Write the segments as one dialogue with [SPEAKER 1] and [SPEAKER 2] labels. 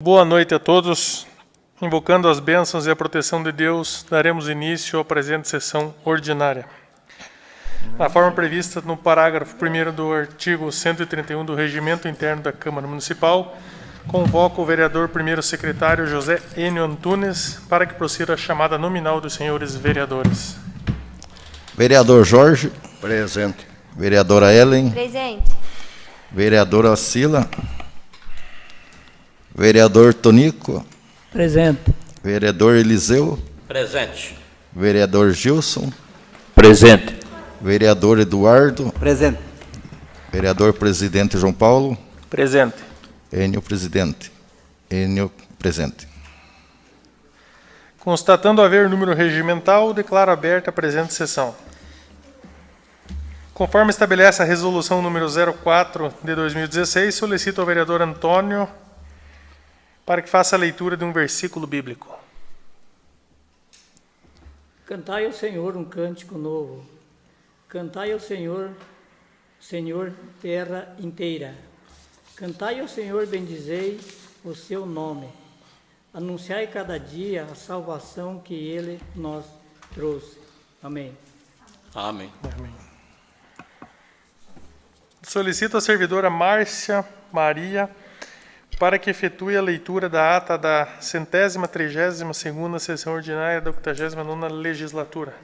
[SPEAKER 1] Boa noite a todos. Invocando as bênçãos e a proteção de Deus, daremos início à presente sessão ordinária. Na forma prevista no parágrafo 1º do artigo 131 do Regimento Interno da Câmara Municipal, convoco o vereador primeiro secretário José Enio Antunes para que proceda a chamada nominal dos senhores vereadores.
[SPEAKER 2] Vereador Jorge.
[SPEAKER 3] Presente.
[SPEAKER 2] Vereadora Ellen.
[SPEAKER 4] Presente.
[SPEAKER 2] Vereadora Sila. Vereador Tonico.
[SPEAKER 5] Presente.
[SPEAKER 2] Vereador Eliseu.
[SPEAKER 3] Presente.
[SPEAKER 2] Vereador Gilson.
[SPEAKER 3] Presente.
[SPEAKER 2] Vereador Eduardo.
[SPEAKER 5] Presente.
[SPEAKER 2] Vereador Presidente João Paulo.
[SPEAKER 1] Presente.
[SPEAKER 2] Enio Presidente. Enio presente.
[SPEAKER 1] Constatando haver número regimental, declaro aberta a presente sessão. Conforme estabelece a resolução número 04 de 2016, solicito ao vereador Antônio para que faça a leitura de um versículo bíblico.
[SPEAKER 5] Cantai ao Senhor um cântico novo. Cantai ao Senhor, Senhor, terra inteira. Cantai ao Senhor, bendizei o seu nome. Anunciai cada dia a salvação que Ele nos trouxe. Amém.
[SPEAKER 3] Amém.
[SPEAKER 1] Amém. Solicito a servidora Márcia Maria para que efetue a leitura da ata da 132ª sessão ordinária da 89ª legislatura.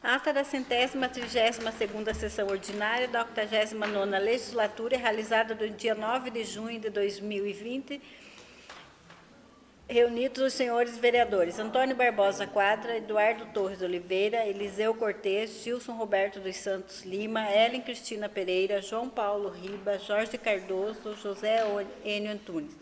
[SPEAKER 4] Ata da 132ª sessão ordinária da 89ª legislatura, realizada no dia 9 de junho de 2020, reunidos os senhores vereadores Antônio Barbosa Quadra, Eduardo Torres Oliveira, Eliseu Cortes, Gilson Roberto dos Santos Lima, Ellen Cristina Pereira, João Paulo Riba, Jorge Cardoso, José Enio Antunes.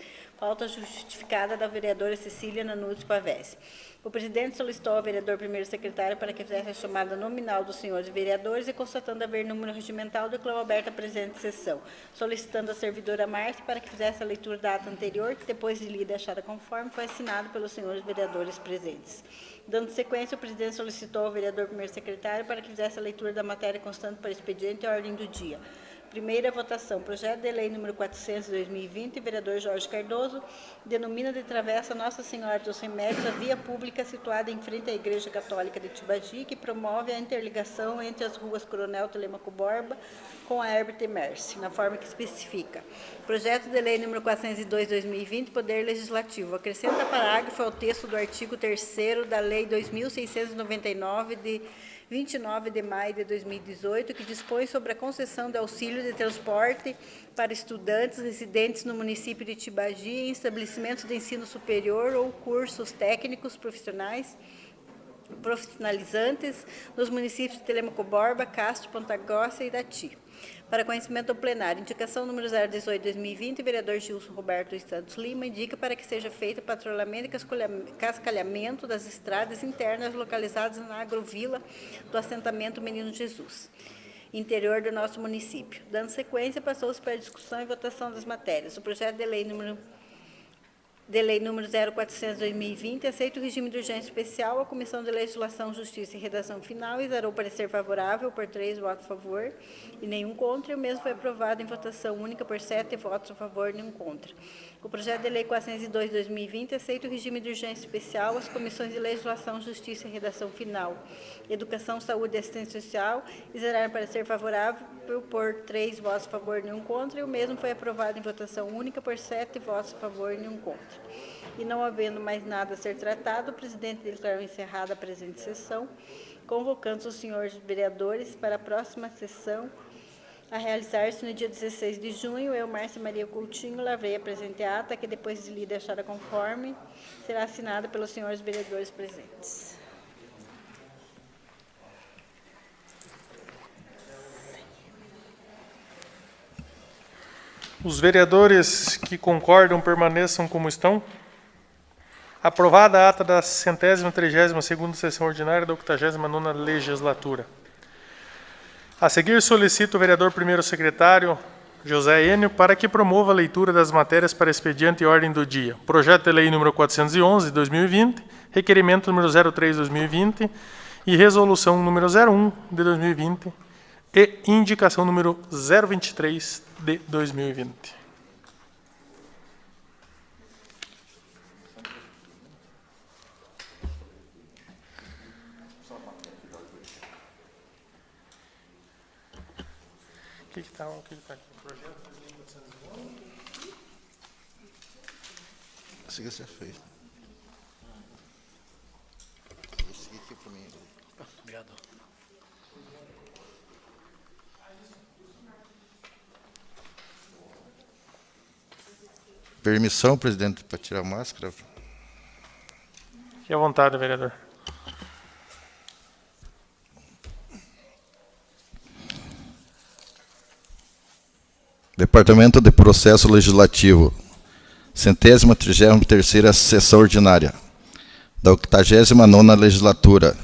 [SPEAKER 4] Falta justificada da vereadora Cecília Nanuzzi Pavese. O presidente solicitou ao vereador primeiro secretário para que fizesse a chamada nominal dos senhores vereadores e, constatando haver número regimental, declarou aberta a presente sessão, solicitando a servidora Márcia para que fizesse a leitura da ata anterior, que depois de lida e achada conforme, foi assinado pelos senhores vereadores presentes. Dando sequência, o presidente solicitou ao vereador primeiro secretário para que fizesse a leitura da matéria constante para expediente e ordem do dia. Primeira votação, projeto de lei número 400 de 2020, vereador Jorge Cardoso, denomina de travessa Nossa Senhora dos Remédios a via pública situada em frente à Igreja Católica de Tibagi, que promove a interligação entre as ruas Coronel Telêmaco Borba com a Herbert Mercy, na forma que especifica. Projeto de lei número 402 de 2020, Poder Legislativo, acrescenta parágrafo ao texto do artigo 3º da Lei 2.699 de 29 de maio de 2018, que dispõe sobre a concessão de auxílio de transporte para estudantes residentes no município de Tibagi em estabelecimentos de ensino superior ou cursos técnicos profissionalizantes nos municípios de Telêmaco Borba, Castro, Ponta Grossa e Irati. Para conhecimento do plenário, indicação número 018 de 2020, vereador Gilson Roberto dos Santos Lima indica para que seja feito patrulhamento e cascalhamento das estradas internas localizadas na agrovila do assentamento Menino Jesus, interior do nosso município. Dando sequência, passou-se para a discussão e votação das matérias. O projeto de lei número 0400 de 2020, aceita o regime de urgência especial. A Comissão de Legislação, Justiça e Redação Final exarou parecer favorável por 3 votos a favor e nenhum contra, e o mesmo foi aprovado em votação única por 7 votos a favor e nenhum contra. O projeto de lei 402 de 2020, aceita o regime de urgência especial. As Comissões de Legislação, Justiça e Redação Final, Educação, Saúde e Assistência Social exararam parecer favorável por 3 votos a favor e nenhum contra, e o mesmo foi aprovado em votação única por 7 votos a favor e nenhum contra. E não havendo mais nada a ser tratado, o presidente declarou encerrada a presente sessão, convocando os senhores vereadores para a próxima sessão a realizar-se no dia 16 de junho. Eu, Márcia Maria Coutinho, lavrei a presente ata, que depois de lida e achada conforme, será assinada pelos senhores vereadores presentes.
[SPEAKER 1] Os vereadores que concordam permaneçam como estão. Aprovada a ata da 132ª sessão ordinária da 89ª legislatura. A seguir, solicito o vereador primeiro secretário, José Enio, para que promova a leitura das matérias para expediente e ordem do dia. Projeto de lei número 411 de 2020, requerimento número 03 de 2020 e resolução número 01 de 2020 e indicação número 023 de 2020. que está aqui? Projeto 3411.
[SPEAKER 2] Esse aqui já fez. Esse aqui para mim.
[SPEAKER 3] Obrigado.
[SPEAKER 2] Permissão, presidente, para tirar a máscara.
[SPEAKER 1] Fique à vontade, vereador.
[SPEAKER 2] Departamento de Processo Legislativo, 133ª Sessão Ordinária, da 89ª Legislatura,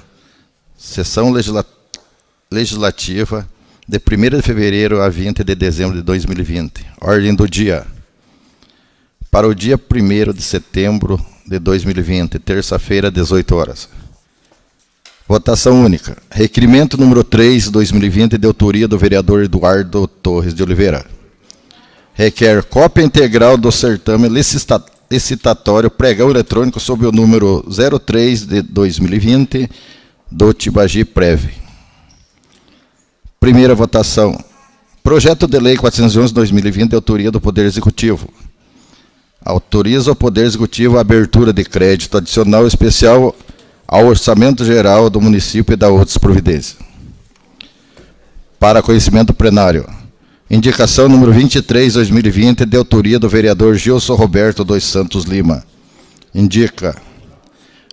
[SPEAKER 2] Sessão Legislativa, de 1º de fevereiro a 20 de dezembro de 2020. Ordem do dia. Para o dia 1º de setembro de 2020, terça-feira, 18 horas. Votação única. Requerimento número 3, 2020, de autoria do vereador Eduardo Torres de Oliveira. Requer cópia integral do certame licitatório pregão eletrônico sob o número 03 de 2020 do Tibagi Prev. Primeira votação. Projeto de Lei 411/2020 de autoria do Poder Executivo. Autoriza o Poder Executivo a abertura de crédito adicional especial ao Orçamento Geral do município e da outras providências. Para conhecimento plenário. Indicação número 23/2020, de autoria do vereador Gilson Roberto dos Santos Lima. Indica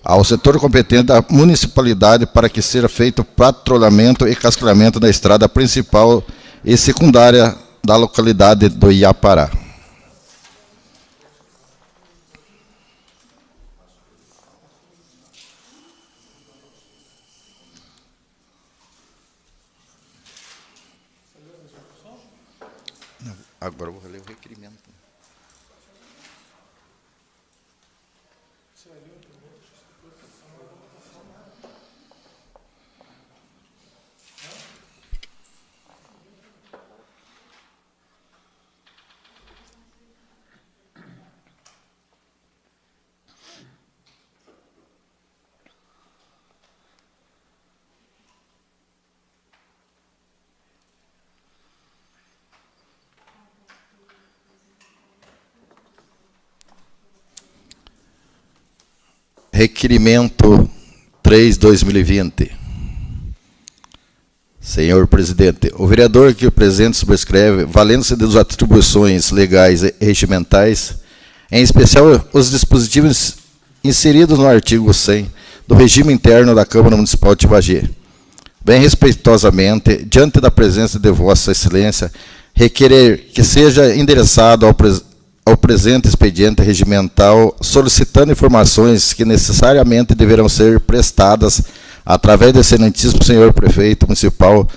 [SPEAKER 2] ao setor competente da municipalidade para que seja feito patrulhamento e cascalhamento da estrada principal e secundária da localidade do Iapará. Agora eu vou ler o requerimento. Requerimento 3/2020. Senhor presidente, o vereador que o presente subscreve, valendo-se das atribuições legais e regimentais, em especial os dispositivos inseridos no artigo 100 do regime interno da Câmara Municipal de Tibagi, bem respeitosamente, diante da presença de Vossa Excelência, requerer que seja endereçado ao presente expediente regimental, solicitando informações que necessariamente deverão ser prestadas através do excelentíssimo senhor prefeito municipal,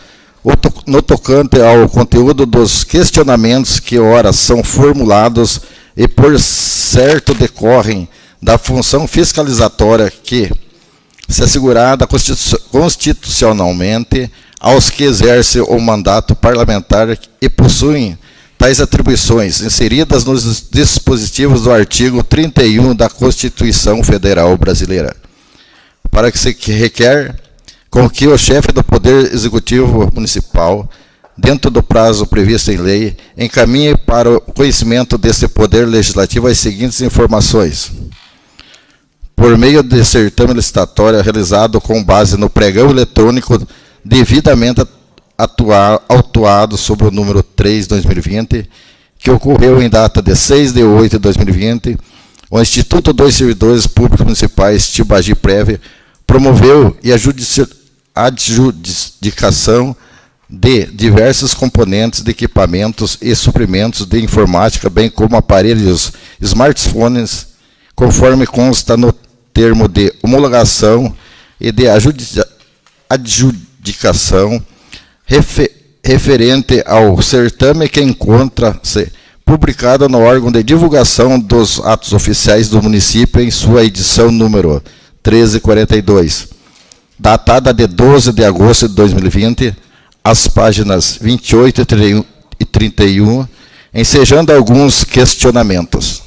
[SPEAKER 2] no tocante ao conteúdo dos questionamentos que ora são formulados e por certo decorrem da função fiscalizatória que, se assegurada constitucionalmente, aos que exercem o mandato parlamentar e possuem tais atribuições inseridas nos dispositivos do artigo 31 da Constituição Federal Brasileira, para que se requer com que o chefe do Poder Executivo Municipal, dentro do prazo previsto em lei, encaminhe para o conhecimento desse Poder Legislativo as seguintes informações. Por meio de certame licitatório realizado com base no pregão eletrônico devidamente autuado sobre o número 3/2020, que ocorreu em data de 6 de 8 de 2020, o Instituto dos Servidores Públicos Municipais Tibagi Prev promoveu e adjudicação de diversos componentes de equipamentos e suprimentos de informática, bem como aparelhos smartphones, conforme consta no termo de homologação e de adjudicação referente ao certame, que encontra-se publicado no órgão de divulgação dos atos oficiais do município em sua edição número 1342, datada de 12 de agosto de 2020, as páginas 28 e 31, ensejando alguns questionamentos.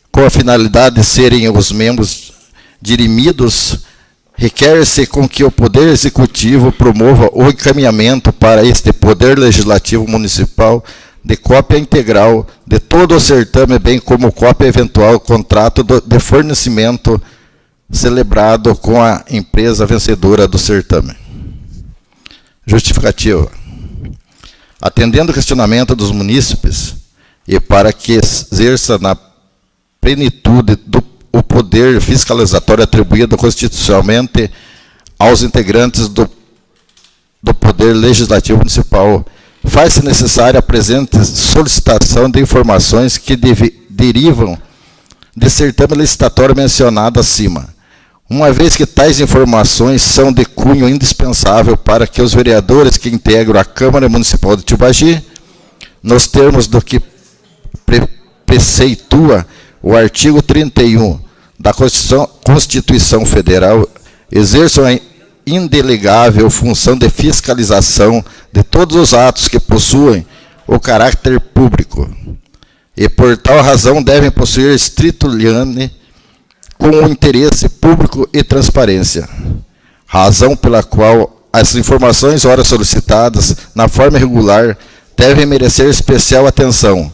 [SPEAKER 2] Com a finalidade de serem os membros dirimidos requer-se com que o Poder Executivo promova o encaminhamento para este Poder Legislativo Municipal de cópia integral de todo o certame, bem como cópia eventual contrato de fornecimento celebrado com a empresa vencedora do certame. Justificativa. Atendendo o questionamento dos munícipes e para que exerça na plenitude o poder fiscalizatório atribuído constitucionalmente aos integrantes do Poder Legislativo Municipal, faz-se necessária a presente solicitação de informações que derivam de certame licitatório mencionado acima, uma vez que tais informações são de cunho indispensável para que os vereadores que integram a Câmara Municipal de Tibagi, nos termos do que preceitua o artigo 31 da Constituição Federal, exerçam a indelegável função de fiscalização de todos os atos que possuem o caráter público, e por tal razão devem possuir estrito liane com o interesse público e transparência, razão pela qual as informações ora solicitadas na forma regular devem merecer especial atenção,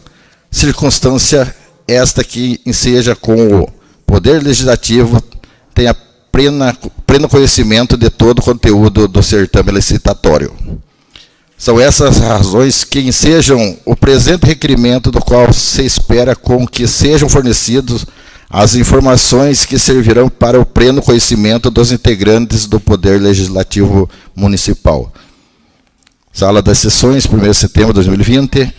[SPEAKER 2] circunstância esta que enseja com o Poder Legislativo tenha pleno conhecimento de todo o conteúdo do certame licitatório. São essas razões que ensejam o presente requerimento, do qual se espera com que sejam fornecidos as informações que servirão para o pleno conhecimento dos integrantes do Poder Legislativo Municipal. Sala das Sessões, 1º de setembro de 2020,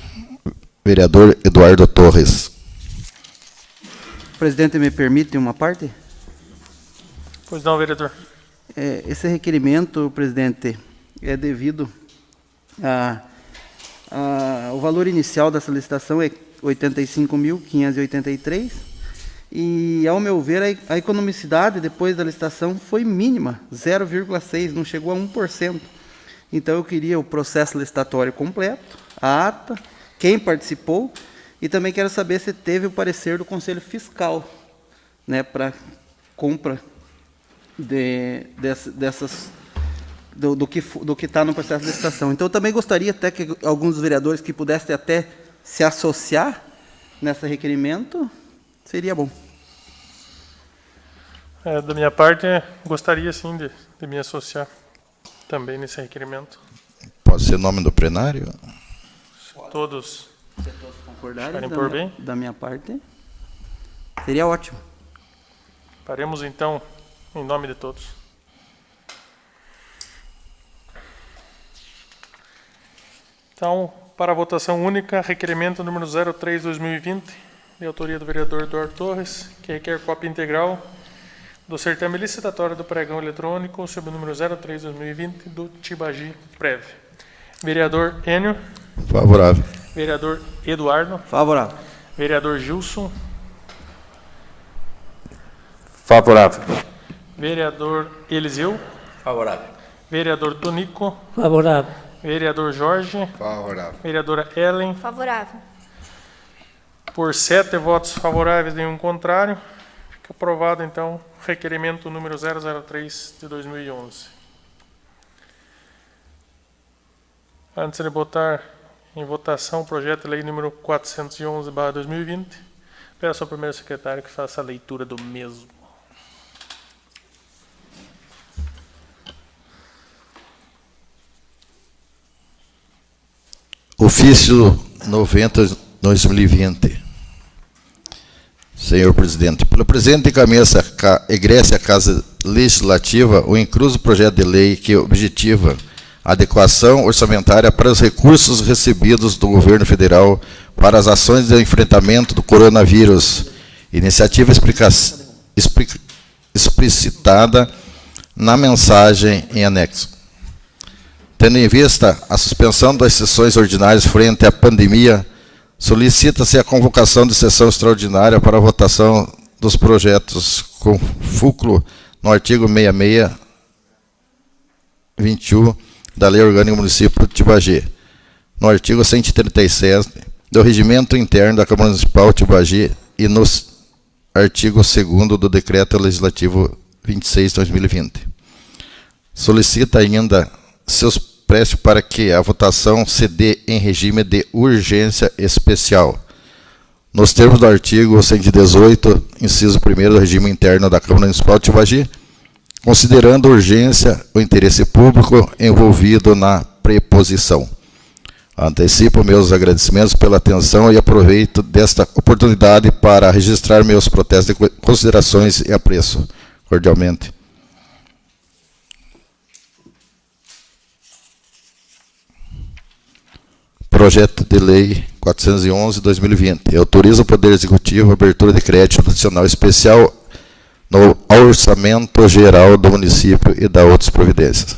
[SPEAKER 2] vereador Eduardo Torres.
[SPEAKER 6] Presidente, me permite uma parte?
[SPEAKER 1] Pois não, vereador.
[SPEAKER 6] Esse requerimento, presidente, é devido o valor inicial dessa licitação é 85.583 e, ao meu ver, a economicidade depois da licitação foi mínima, 0,6%, não chegou a 1%. Então, eu queria o processo licitatório completo, a ata, quem participou, e também quero saber se teve o parecer do Conselho Fiscal, né, para compra do que está no processo de licitação. Então, eu também gostaria até que alguns dos vereadores que pudessem até se associar nesse requerimento, seria bom.
[SPEAKER 1] Da minha parte, gostaria sim de me associar também nesse requerimento.
[SPEAKER 2] Pode ser nome do plenário?
[SPEAKER 1] Todos
[SPEAKER 6] Concordarem
[SPEAKER 1] por bem?
[SPEAKER 6] Da minha parte, seria ótimo.
[SPEAKER 1] Faremos então em nome de todos. Então, para a votação única, requerimento número 03/2020, de autoria do vereador Eduardo Torres, que requer cópia integral do certame licitatório do pregão eletrônico sob o número 03/2020 do Tibagi Prev. Vereador Enio.
[SPEAKER 2] Favorável.
[SPEAKER 1] Vereador Eduardo.
[SPEAKER 6] Favorável.
[SPEAKER 1] Vereador Gilson.
[SPEAKER 3] Favorável.
[SPEAKER 1] Vereador Eliseu.
[SPEAKER 3] Favorável.
[SPEAKER 1] Vereador Tonico.
[SPEAKER 5] Favorável.
[SPEAKER 1] Vereador Jorge.
[SPEAKER 2] Favorável.
[SPEAKER 1] Vereadora Ellen.
[SPEAKER 4] Favorável.
[SPEAKER 1] Por 7 votos favoráveis e nenhum contrário, fica aprovado, então, requerimento número 003 de 2011. Antes de botar em votação o projeto de lei número 411/2020, peço ao primeiro secretário que faça a leitura do mesmo.
[SPEAKER 2] Ofício 90/2020. Senhor presidente, pelo presente encaminha egressa a Casa Legislativa o incluso projeto de lei que objetiva a adequação orçamentária para os recursos recebidos do governo federal para as ações de enfrentamento do coronavírus, iniciativa explicitada na mensagem em anexo. Tendo em vista a suspensão das sessões ordinárias frente à pandemia, solicita-se a convocação de sessão extraordinária para a votação dos projetos com fulcro no artigo 6621 da Lei Orgânica do Município de Tibagi, no artigo 137 do Regimento Interno da Câmara Municipal de Tibagi e no artigo 2º do Decreto Legislativo 26/2020. Solicita ainda seus prestes para que a votação se dê em regime de urgência especial, nos termos do artigo 118, inciso 1º do regime interno da Câmara Municipal de Tibagi, considerando urgência o interesse público envolvido na preposição. Antecipo meus agradecimentos pela atenção e aproveito desta oportunidade para registrar meus protestos de considerações e apreço. Cordialmente. Projeto de Lei 411/2020. Autoriza o Poder Executivo a abertura de crédito adicional especial no Orçamento Geral do Município e da outras providências.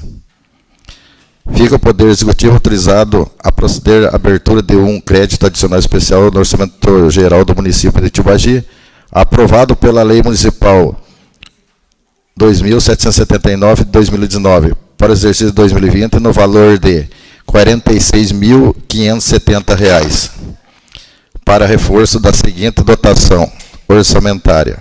[SPEAKER 2] Fica o Poder Executivo autorizado a proceder à abertura de um crédito adicional especial no Orçamento Geral do Município de Tibagi, aprovado pela Lei Municipal 2.779 de 2019, para o exercício de 2020, no valor de R$ 46.570, para reforço da seguinte dotação orçamentária: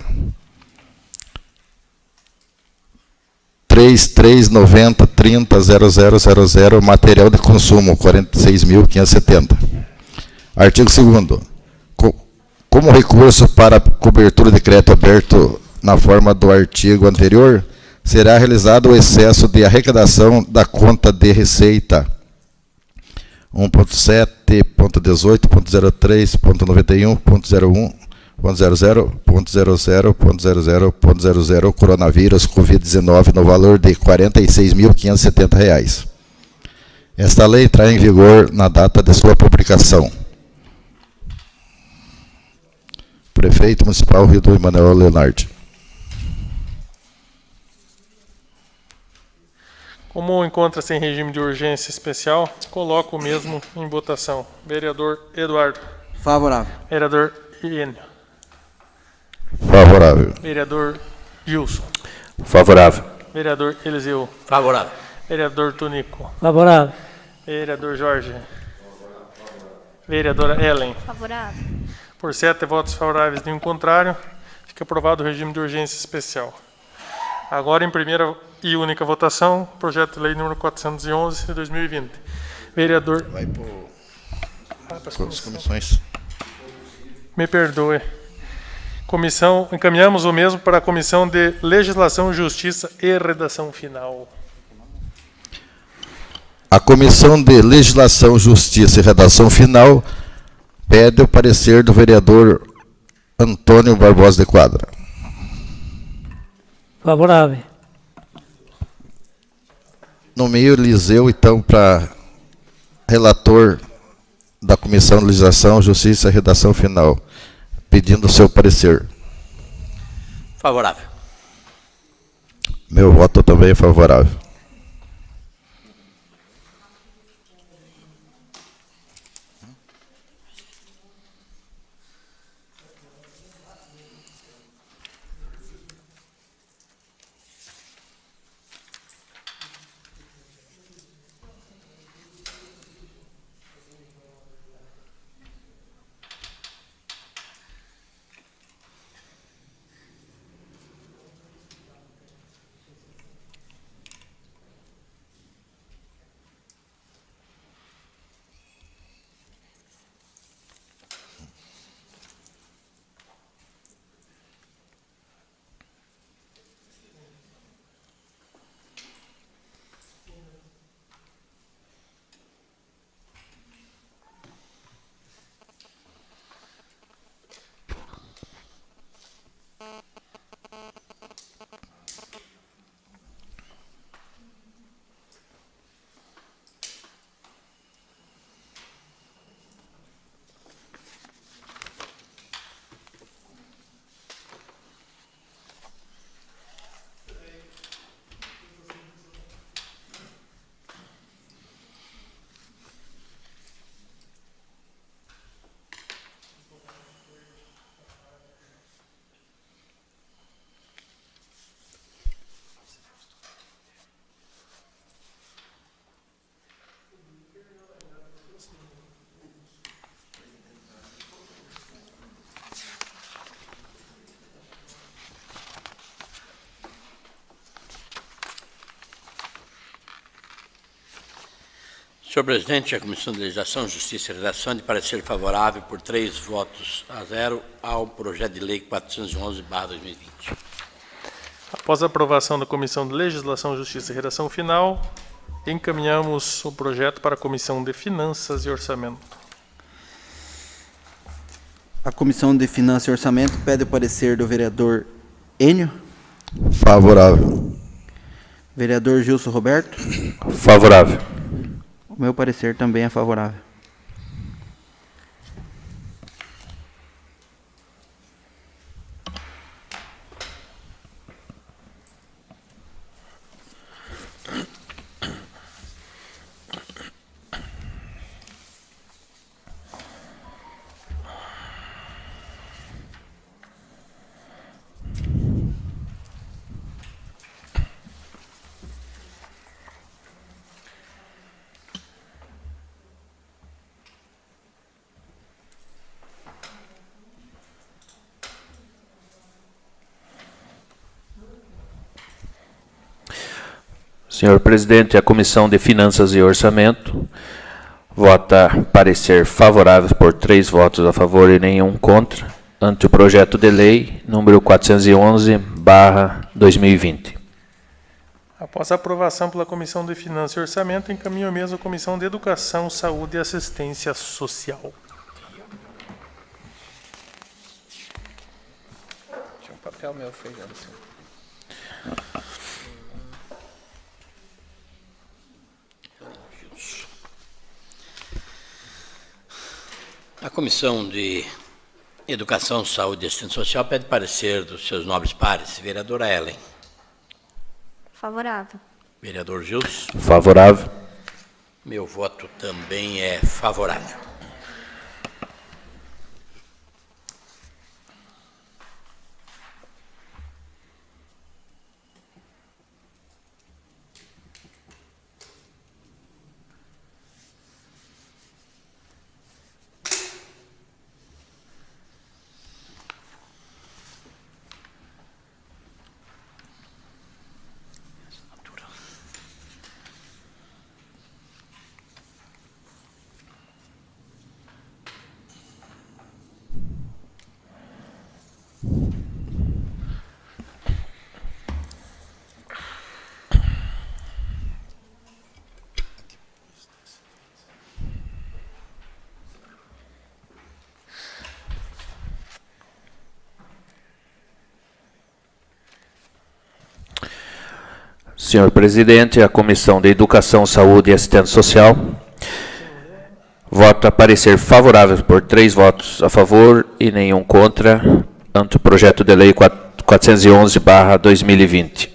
[SPEAKER 2] 3390300000, material de consumo, 46.570. Artigo 2º. Como recurso para cobertura de crédito aberto na forma do artigo anterior, será realizado o excesso de arrecadação da conta de receita 1.7.18.03.91.01.00.00.00.00 coronavírus Covid-19 no valor de R$ 46.570. Esta lei entrará em vigor na data de sua publicação. Prefeito Municipal Rio do Emanuel Leonardo.
[SPEAKER 1] Como encontra-se em regime de urgência especial, coloco o mesmo em votação. Vereador Eduardo.
[SPEAKER 6] Favorável.
[SPEAKER 1] Vereador Enio.
[SPEAKER 2] Favorável.
[SPEAKER 1] Vereador Gilson.
[SPEAKER 3] Favorável.
[SPEAKER 1] Vereador Eliseu.
[SPEAKER 3] Favorável.
[SPEAKER 1] Vereador Tonico.
[SPEAKER 5] Favorável.
[SPEAKER 1] Vereador Jorge. Vereadora Ellen.
[SPEAKER 4] Favorável.
[SPEAKER 1] Por 7 votos favoráveis e nenhum contrário, fica aprovado o regime de urgência especial. Agora, em primeira e única votação, projeto de lei número 411 de 2020. Vereador...
[SPEAKER 2] Vai para as comissões.
[SPEAKER 1] Me perdoe. Comissão, encaminhamos o mesmo para a Comissão de Legislação, Justiça e Redação Final.
[SPEAKER 2] A Comissão de Legislação, Justiça e Redação Final pede o parecer do vereador Antônio Barbosa de Quadra.
[SPEAKER 5] Favorável.
[SPEAKER 2] Nomeio Eliseu, então, para relator da Comissão de Legislação, Justiça e Redação Final, pedindo o seu parecer.
[SPEAKER 3] Favorável.
[SPEAKER 2] Meu voto também é favorável.
[SPEAKER 3] Senhor presidente, a Comissão de Legislação, Justiça e Redação de parecer favorável por 3 votos a 0 ao projeto de lei 411/2020.
[SPEAKER 1] Após a aprovação da Comissão de Legislação, Justiça e Redação final, encaminhamos o projeto para a Comissão de Finanças e Orçamento.
[SPEAKER 6] A Comissão de Finanças e Orçamento pede o parecer do vereador Enio.
[SPEAKER 2] Favorável.
[SPEAKER 6] Vereador Gilson Roberto.
[SPEAKER 3] Favorável.
[SPEAKER 6] O meu parecer também é favorável.
[SPEAKER 7] Senhor presidente, a Comissão de Finanças e Orçamento vota parecer favorável por 3 votos a favor e nenhum contra ante o projeto de lei número 411/2020.
[SPEAKER 1] Após a aprovação pela Comissão de Finanças e Orçamento, encaminho mesmo a Comissão de Educação, Saúde e Assistência Social.
[SPEAKER 8] Tinha um papel meu feijão assim.
[SPEAKER 3] A Comissão de Educação, Saúde e Assistência Social pede parecer dos seus nobres pares. Vereadora Ellen.
[SPEAKER 9] Favorável.
[SPEAKER 3] Vereador Gilson.
[SPEAKER 7] Favorável.
[SPEAKER 3] Meu voto também é favorável.
[SPEAKER 7] Senhor presidente, a Comissão de Educação, Saúde e Assistência Social vota parecer favorável por 3 votos a favor e nenhum contra ante o projeto de lei 411/2020.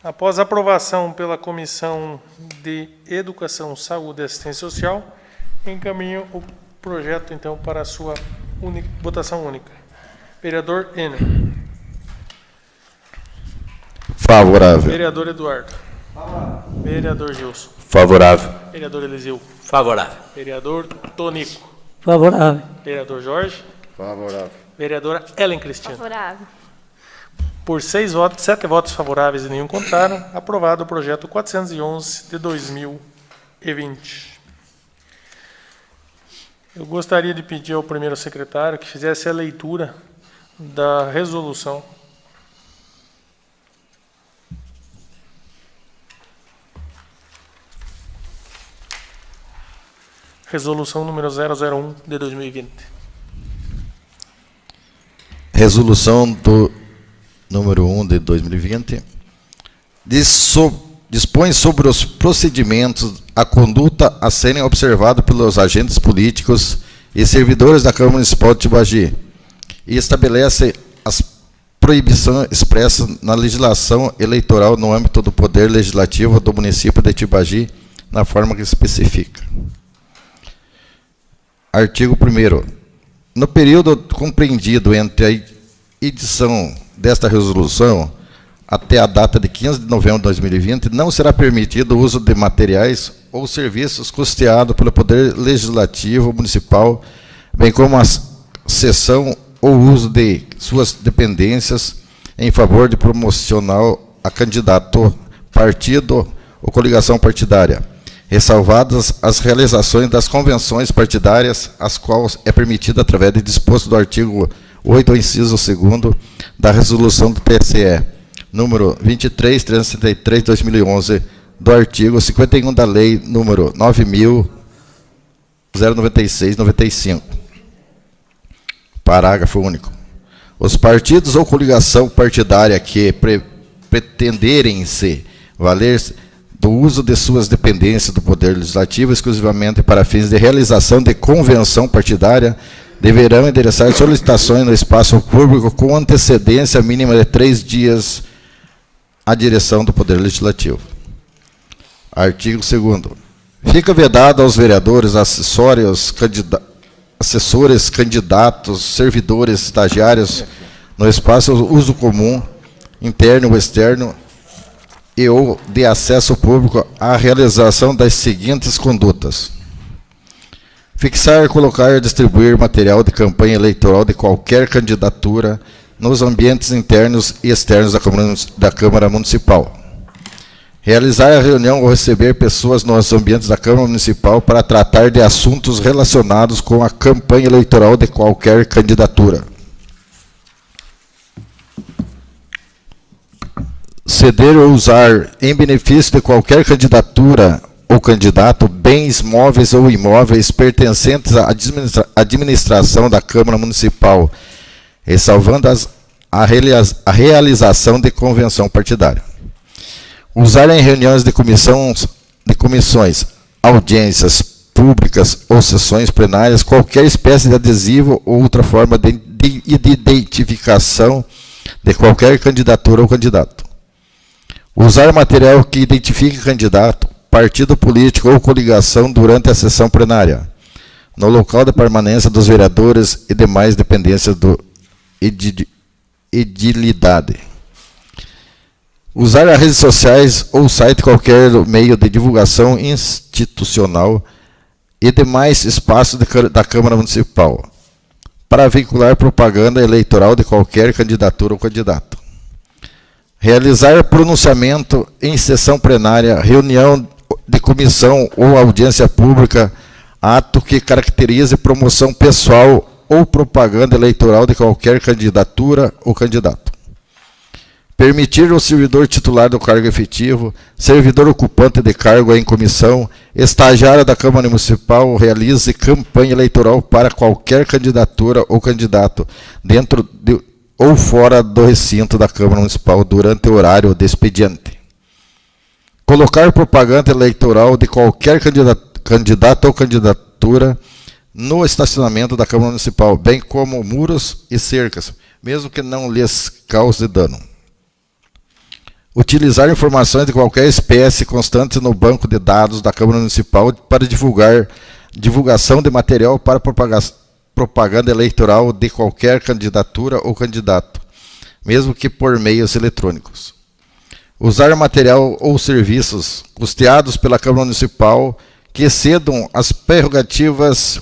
[SPEAKER 1] Após a aprovação pela Comissão de Educação, Saúde e Assistência Social, encaminho o projeto, então, para a sua votação única. Vereador Enio.
[SPEAKER 2] Favorável.
[SPEAKER 1] Vereador Eduardo. Favorável. Vereador Gilson.
[SPEAKER 7] Favorável.
[SPEAKER 1] Vereador Eliseu.
[SPEAKER 3] Favorável.
[SPEAKER 1] Vereador Tonico.
[SPEAKER 5] Favorável.
[SPEAKER 1] Vereador Jorge.
[SPEAKER 2] Favorável.
[SPEAKER 1] Vereadora Ellen Cristina.
[SPEAKER 9] Favorável.
[SPEAKER 1] Por 6 votos, 7 votos favoráveis e nenhum contrário, aprovado o projeto 411 de 2020. Eu gostaria de pedir ao primeiro secretário que fizesse a leitura da resolução. Resolução número 001 de 2020.
[SPEAKER 2] Resolução do número 1 de 2020 dispõe sobre os procedimentos, a conduta a serem observados pelos agentes políticos e servidores da Câmara Municipal de Tibagi e estabelece as proibições expressas na legislação eleitoral no âmbito do Poder Legislativo do município de Tibagi, na forma que especifica. Artigo 1º. No período compreendido entre a edição desta resolução até a data de 15 de novembro de 2020, não será permitido o uso de materiais ou serviços custeados pelo Poder Legislativo Municipal, bem como a cessão ou uso de suas dependências em favor de promocional a candidato, partido ou coligação partidária, ressalvadas as realizações das convenções partidárias, as quais é permitida através do disposto do artigo 8, inciso 2º, da resolução do TSE, número 23.363/2011, do artigo 51 da lei número 9.096/95. Parágrafo único. Os partidos ou coligação partidária que pretenderem se valer do uso de suas dependências do Poder Legislativo exclusivamente para fins de realização de convenção partidária deverão endereçar solicitações no espaço público com antecedência mínima de 3 dias à direção do Poder Legislativo. Artigo 2º. Fica vedado aos vereadores, assessores, candidatos, servidores, estagiários, no espaço uso comum, interno ou externo, e ou de acesso público, a realização das seguintes condutas: fixar, colocar, distribuir material de campanha eleitoral de qualquer candidatura nos ambientes internos e externos da Câmara Municipal. Realizar a reunião ou receber pessoas nos ambientes da Câmara Municipal para tratar de assuntos relacionados com a campanha eleitoral de qualquer candidatura. Ceder ou usar, em benefício de qualquer candidatura ou candidato, bens móveis ou imóveis pertencentes à administração da Câmara Municipal, ressalvando a realização de convenção partidária. Usar em reuniões de comissões, audiências públicas ou sessões plenárias qualquer espécie de adesivo ou outra forma de identificação de qualquer candidatura ou candidato. Usar material que identifique candidato, partido político ou coligação durante a sessão plenária, no local de permanência dos vereadores e demais dependências do edilidade. Usar as redes sociais ou site qualquer meio de divulgação institucional e demais espaços da Câmara Municipal para vincular propaganda eleitoral de qualquer candidatura ou candidato. Realizar pronunciamento em sessão plenária, reunião de comissão ou audiência pública, ato que caracterize promoção pessoal ou propaganda eleitoral de qualquer candidatura ou candidato. Permitir ao servidor titular do cargo efetivo, servidor ocupante de cargo em comissão, estagiário da Câmara Municipal, realize campanha eleitoral para qualquer candidatura ou candidato, dentro ou fora do recinto da Câmara Municipal, durante o horário de expediente. Colocar propaganda eleitoral de qualquer candidato ou candidatura no estacionamento da Câmara Municipal, bem como muros e cercas, mesmo que não lhes cause dano. Utilizar informações de qualquer espécie constantes no banco de dados da Câmara Municipal para divulgação de material para propaganda eleitoral de qualquer candidatura ou candidato, mesmo que por meios eletrônicos. Usar material ou serviços custeados pela Câmara Municipal que excedam as prerrogativas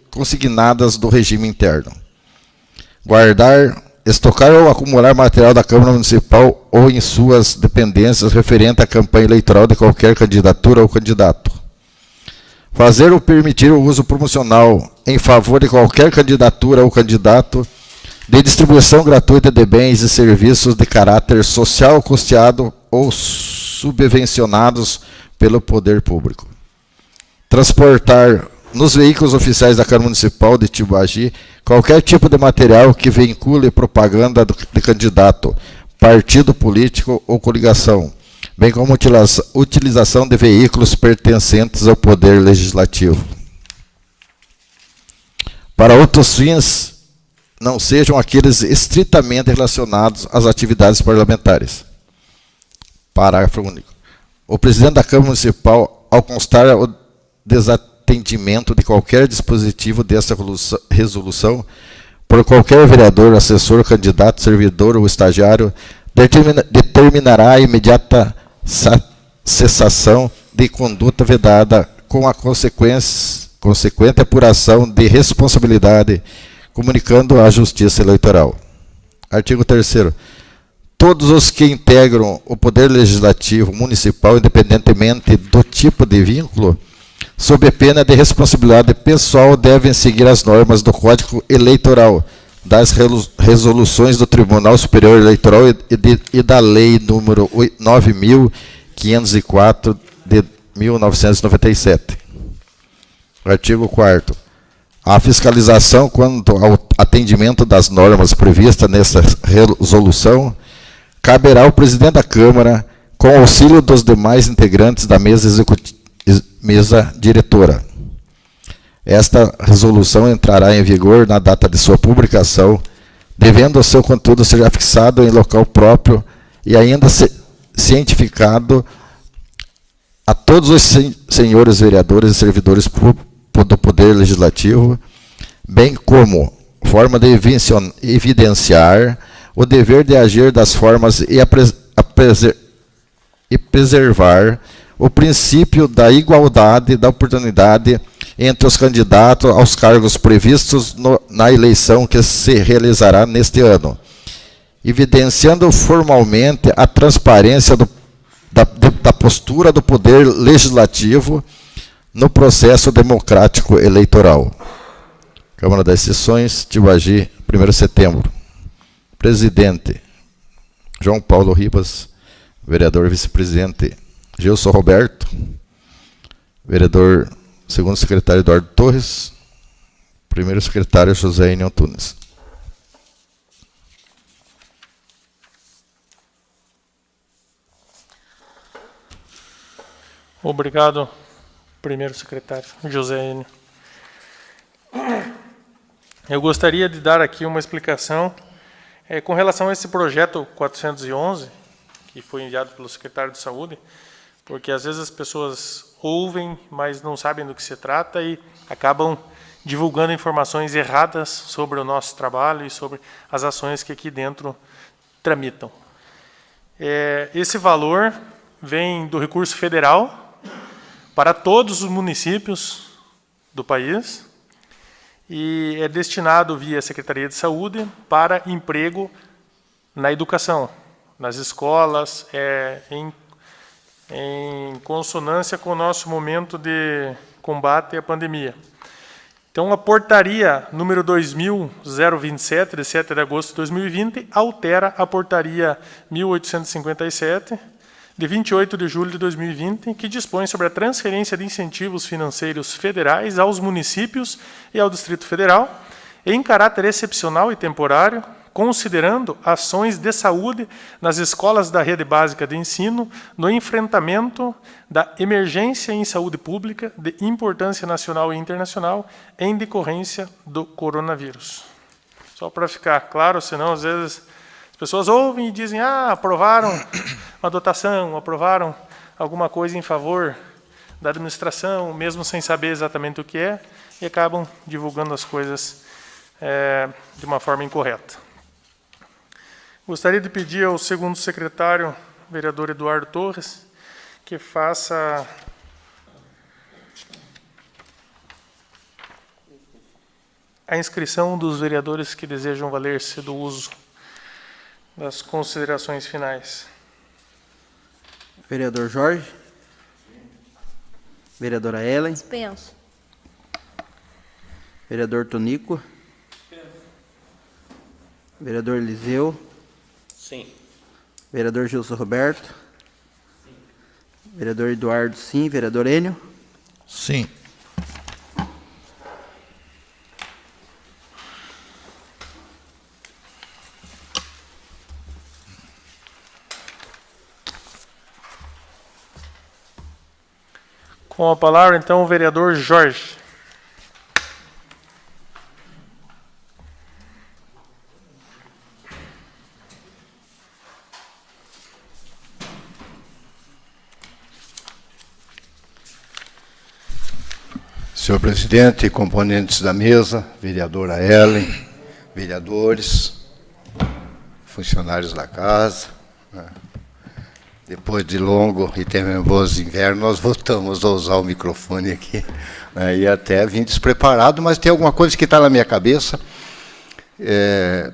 [SPEAKER 2] consignadas do regime interno. Guardar, estocar ou acumular material da Câmara Municipal ou em suas dependências referente à campanha eleitoral de qualquer candidatura ou candidato. Fazer ou permitir o uso promocional em favor de qualquer candidatura ou candidato de distribuição gratuita de bens e serviços de caráter social custeado ou subvencionados pelo poder público. Transportar nos veículos oficiais da Câmara Municipal de Tibagi qualquer tipo de material que vincule propaganda de candidato, partido político ou coligação, bem como utilização de veículos pertencentes ao Poder Legislativo, para outros fins não sejam aqueles estritamente relacionados às atividades parlamentares. Parágrafo único. O presidente da Câmara Municipal, ao constar o desatendimento de qualquer dispositivo desta resolução, por qualquer vereador, assessor, candidato, servidor ou estagiário, determinará a imediata cessação de conduta vedada com a consequente apuração de responsabilidade, comunicando à Justiça Eleitoral. Artigo 3º. todos os que integram o Poder Legislativo Municipal, independentemente do tipo de vínculo, sob pena de responsabilidade pessoal, devem seguir as normas do Código Eleitoral, das resoluções do Tribunal Superior Eleitoral e da Lei número 9.504 de 1997. Artigo 4º. A fiscalização quanto ao atendimento das normas previstas nessa resolução caberá ao presidente da Câmara, com auxílio dos demais integrantes da mesa diretora. Esta resolução entrará em vigor na data de sua publicação, devendo o seu conteúdo ser fixado em local próprio e ainda cientificado a todos os senhores vereadores e servidores do Poder Legislativo, bem como forma de evidenciar o dever de agir das formas e preservar o princípio da igualdade da oportunidade entre os candidatos aos cargos previstos na eleição que se realizará neste ano, evidenciando formalmente a transparência da postura do Poder Legislativo no processo democrático eleitoral. Câmara das Sessões, Tibagi, 1º de setembro. Presidente, João Paulo Ribas. Vereador vice-presidente, Gilson Roberto. Vereador, segundo secretário, Eduardo Torres. Primeiro secretário, José Enio Antunes.
[SPEAKER 1] Obrigado, primeiro secretário, José Enio. Eu gostaria de dar aqui uma explicação com relação a esse projeto 411, que foi enviado pelo secretário de Saúde, porque às vezes as pessoas ouvem, mas não sabem do que se trata e acabam divulgando informações erradas sobre o nosso trabalho e sobre as ações que aqui dentro tramitam. Esse valor vem do recurso federal para todos os municípios do país e é destinado via Secretaria de Saúde para emprego na educação, nas escolas, em consonância com o nosso momento de combate à pandemia. Então, a portaria número 2000-027, de 7 de agosto de 2020, altera a portaria 1857, de 28 de julho de 2020, que dispõe sobre a transferência de incentivos financeiros federais aos municípios e ao Distrito Federal, em caráter excepcional e temporário, considerando ações de saúde nas escolas da rede básica de ensino no enfrentamento da emergência em saúde pública de importância nacional e internacional em decorrência do coronavírus. Só para ficar claro, senão às vezes as pessoas ouvem e dizem: aprovaram uma dotação, aprovaram alguma coisa em favor da administração, mesmo sem saber exatamente o que é, e acabam divulgando as coisas de uma forma incorreta. Gostaria de pedir ao segundo secretário, vereador Eduardo Torres, que faça a inscrição dos vereadores que desejam valer-se do uso das considerações finais.
[SPEAKER 6] Vereador Jorge. Vereadora Ellen.
[SPEAKER 9] Dispenso.
[SPEAKER 6] Vereador Tonico. Vereador Eliseu.
[SPEAKER 3] Sim.
[SPEAKER 6] Vereador Gilson Roberto. Sim. Vereador Eduardo, sim. Vereador Enio.
[SPEAKER 2] Sim.
[SPEAKER 1] Com a palavra, então, o vereador Jorge.
[SPEAKER 10] Senhor presidente, componentes da mesa, vereadora Ellen, vereadores, funcionários da casa, depois de longo e temeroso inverno, nós voltamos a usar o microfone aqui, e até vim despreparado, mas tem alguma coisa que está na minha cabeça.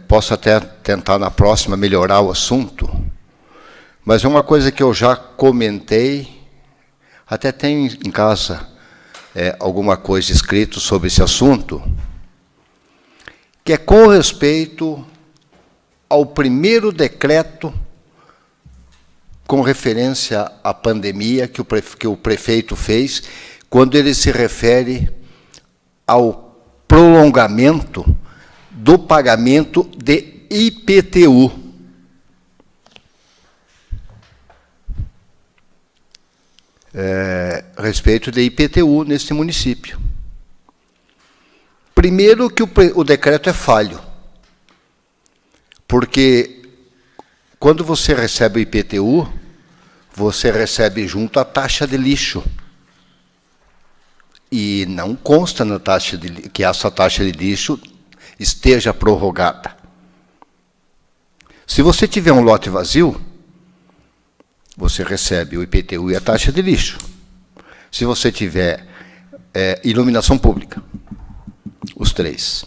[SPEAKER 10] Posso até tentar na próxima melhorar o assunto, mas é uma coisa que eu já comentei, até tenho em casa alguma coisa escrita sobre esse assunto, que é com respeito ao primeiro decreto com referência à pandemia que o prefeito fez, quando ele se refere ao prolongamento do pagamento de IPTU. A respeito de IPTU neste município. Primeiro que o decreto é falho, porque quando você recebe o IPTU, você recebe junto a taxa de lixo. E não consta na taxa que essa taxa de lixo esteja prorrogada. Se você tiver um lote vazio, você recebe o IPTU e a taxa de lixo. Se você tiver iluminação pública, os três,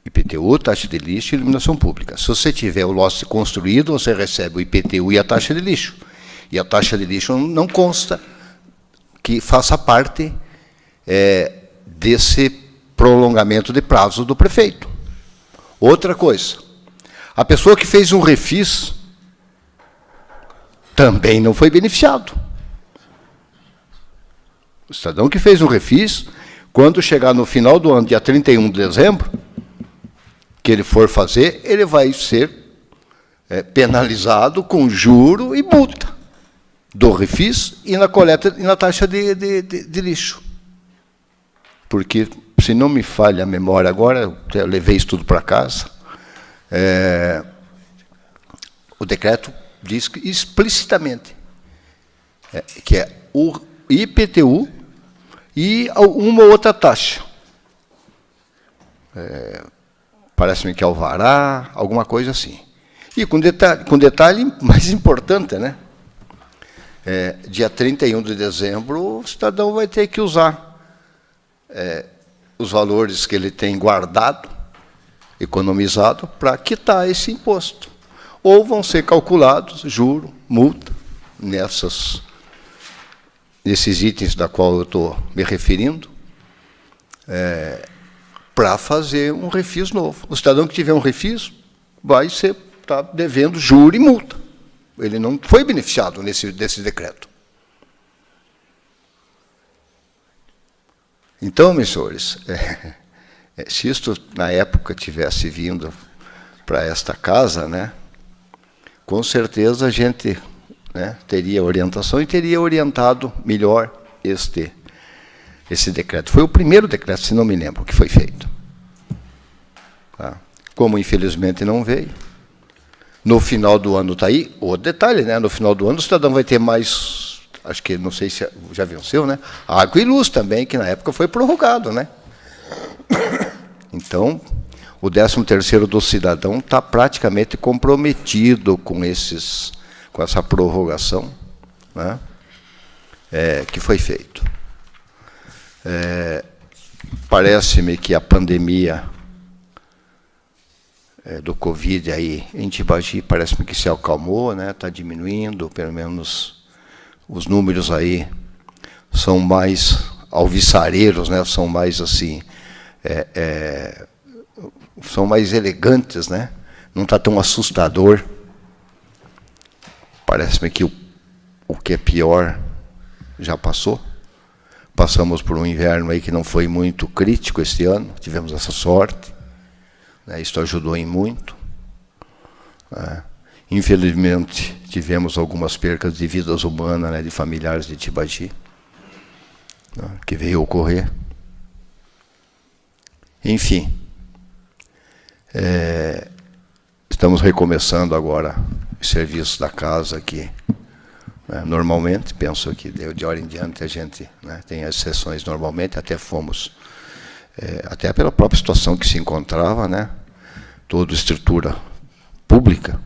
[SPEAKER 10] IPTU, taxa de lixo e iluminação pública. Se você tiver o lote construído, você recebe o IPTU e a taxa de lixo. E a taxa de lixo não consta que faça parte desse prolongamento de prazo do prefeito. Outra coisa, a pessoa que fez um refis também não foi beneficiado. O cidadão que fez um refis, quando chegar no final do ano, dia 31 de dezembro, que ele for fazer, ele vai ser penalizado com juro e multa do refis e na coleta e na taxa de lixo. Porque, se não me falha a memória agora, eu levei isso tudo para casa, o decreto diz explicitamente que é o IPTU e uma outra taxa. Parece-me que é alvará, alguma coisa assim. E com detalhe mais importante, né? Dia 31 de dezembro, o cidadão vai ter que usar os valores que ele tem guardado, economizado, para quitar esse imposto. Ou vão ser calculados juro, multa, nesses itens da qual eu estou me referindo, para fazer um refis novo. O cidadão que tiver um refis vai estar devendo juro e multa. Ele não foi beneficiado desse decreto. Então, meus senhores, se isto, na época, tivesse vindo para esta casa, né, com certeza a gente teria orientação e teria orientado melhor esse decreto. Foi o primeiro decreto, se não me lembro, que foi feito. Tá? Como, infelizmente, não veio, no final do ano está aí, o detalhe, né, no final do ano o cidadão vai ter mais, acho que, não sei se já venceu, né, água e luz também, que na época foi prorrogado, né. Então, o 13º do cidadão está praticamente comprometido com essa prorrogação, né, que foi feito. Parece-me que a pandemia do Covid aí em Tibagi parece-me que se acalmou, né, está diminuindo, pelo menos os números aí são mais alvissareiros, né, são mais assim, são mais elegantes, né, não está tão assustador. Parece-me que o que é pior já passou. Passamos por um inverno aí que não foi muito crítico este ano, tivemos essa sorte, né, isso ajudou em muito. Infelizmente, tivemos algumas percas de vidas humanas, né, de familiares de Tibagi, né, que veio ocorrer. Enfim, estamos recomeçando agora os serviços da casa aqui. Normalmente, penso que de hora em diante a gente, né, tem as sessões normalmente, até fomos, até pela própria situação que se encontrava, né, toda estrutura pública.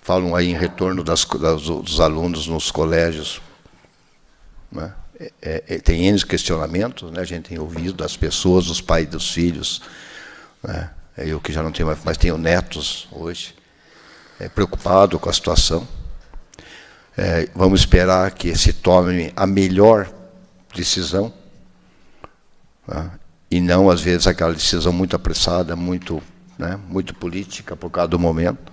[SPEAKER 10] Falam aí em retorno dos alunos nos colégios, né, tem N questionamentos, né? A gente tem ouvido das pessoas, dos pais e dos filhos, né? Eu que já não tenho mais, mas tenho netos hoje, preocupado com a situação. Vamos esperar que se tome a melhor decisão, né? E não, às vezes, aquela decisão muito apressada, muito política por causa do momento,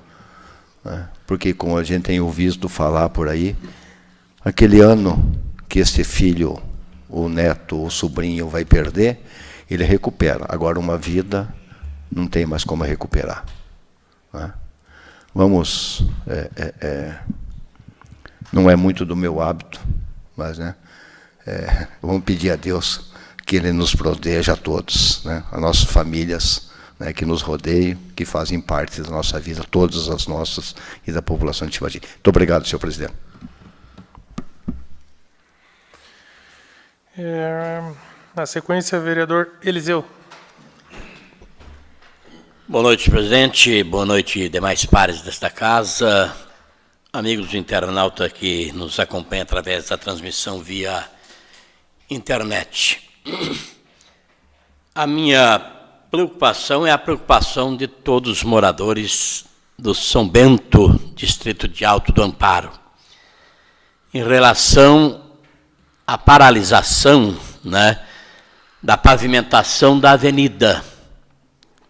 [SPEAKER 10] né? Porque, como a gente tem ouvido falar por aí, aquele ano que este filho, o neto, o sobrinho vai perder, ele recupera. Agora, uma vida não tem mais como recuperar, né? Vamos... não é muito do meu hábito, mas, né, vamos pedir a Deus que Ele nos proteja a todos, né, as nossas famílias, né, que nos rodeiam, que fazem parte da nossa vida, todas as nossas e da população de Tibagi. Muito obrigado, senhor presidente.
[SPEAKER 1] Na sequência, vereador Eliseu.
[SPEAKER 3] Boa noite, presidente. Boa noite, demais pares desta casa. Amigos internautas que nos acompanham através da transmissão via internet. A minha preocupação é a preocupação de todos os moradores do São Bento, distrito de Alto do Amparo, em relação à paralisação, né, da pavimentação da avenida,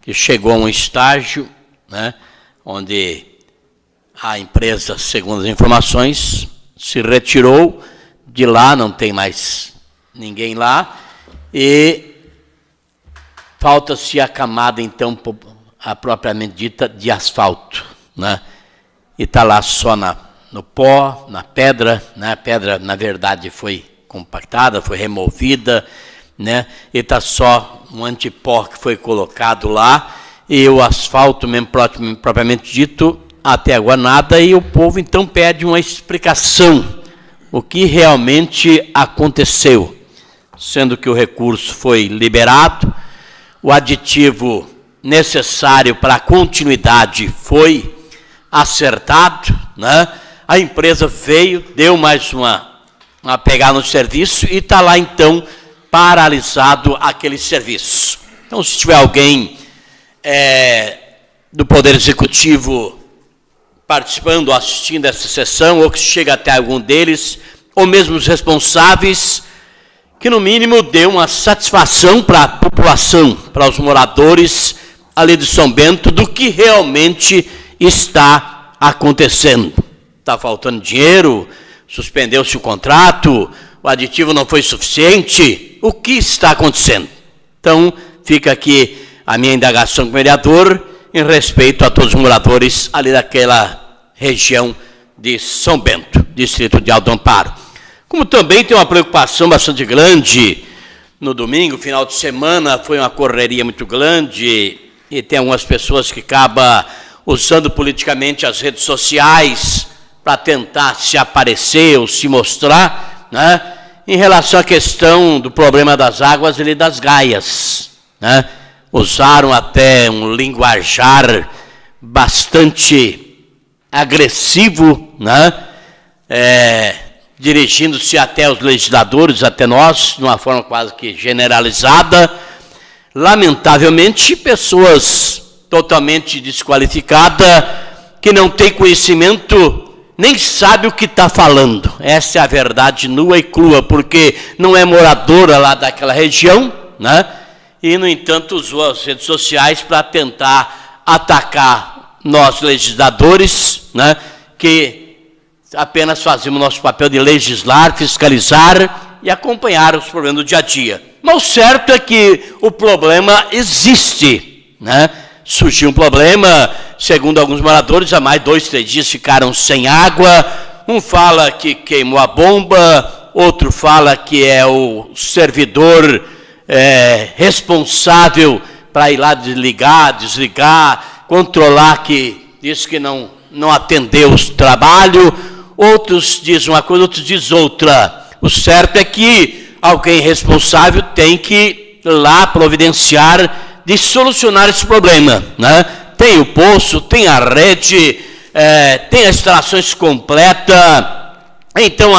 [SPEAKER 3] que chegou a um estágio, né, onde a empresa, segundo as informações, se retirou de lá, não tem mais ninguém lá, e falta-se a camada, então, a propriamente dita, de asfalto, né? E está lá só no pó, na pedra, né? A pedra, na verdade, foi compactada, foi removida, né? E está só um antipó que foi colocado lá, e o asfalto, mesmo propriamente dito, até agora nada, e o povo então pede uma explicação, o que realmente aconteceu, sendo que o recurso foi liberado, o aditivo necessário para a continuidade foi acertado, né? A empresa veio, deu mais uma pegada no serviço e está lá então paralisado aquele serviço. Então, se tiver alguém do Poder Executivo participando, assistindo essa sessão, ou que chega até algum deles, ou mesmo os responsáveis, que no mínimo dê uma satisfação para a população, para os moradores ali de São Bento, do que realmente está acontecendo. Está faltando dinheiro, suspendeu-se o contrato, o aditivo não foi suficiente, o que está acontecendo? Então, fica aqui a minha indagação como vereador, em respeito a todos os moradores ali daquela região de São Bento, distrito de Alto do Amparo. Como também tem uma preocupação bastante grande, no domingo, final de semana, foi uma correria muito grande, e tem algumas pessoas que acabam usando politicamente as redes sociais para tentar se aparecer ou se mostrar, né, em relação à questão do problema das águas e das gaias, né? Usaram até um linguajar bastante agressivo, né? Dirigindo-se até os legisladores, até nós, de uma forma quase que generalizada. Lamentavelmente, pessoas totalmente desqualificadas, que não têm conhecimento, nem sabe o que está falando. Essa é a verdade nua e crua, porque não é moradora lá daquela região, né? E, no entanto, usou as redes sociais para tentar atacar nós legisladores, né, que apenas fazemos nosso papel de legislar, fiscalizar e acompanhar os problemas do dia a dia. Mas o certo é que o problema existe, né? Surgiu um problema, segundo alguns moradores, há mais 2, 3 dias ficaram sem água. Um fala que queimou a bomba, outro fala que é o servidor responsável para ir lá desligar, controlar, que diz que não atendeu o trabalho. Outros dizem uma coisa, outros dizem outra. O certo é que alguém responsável tem que ir lá providenciar de solucionar esse problema, né? Tem o poço, tem a rede, tem as instalações completas. Então,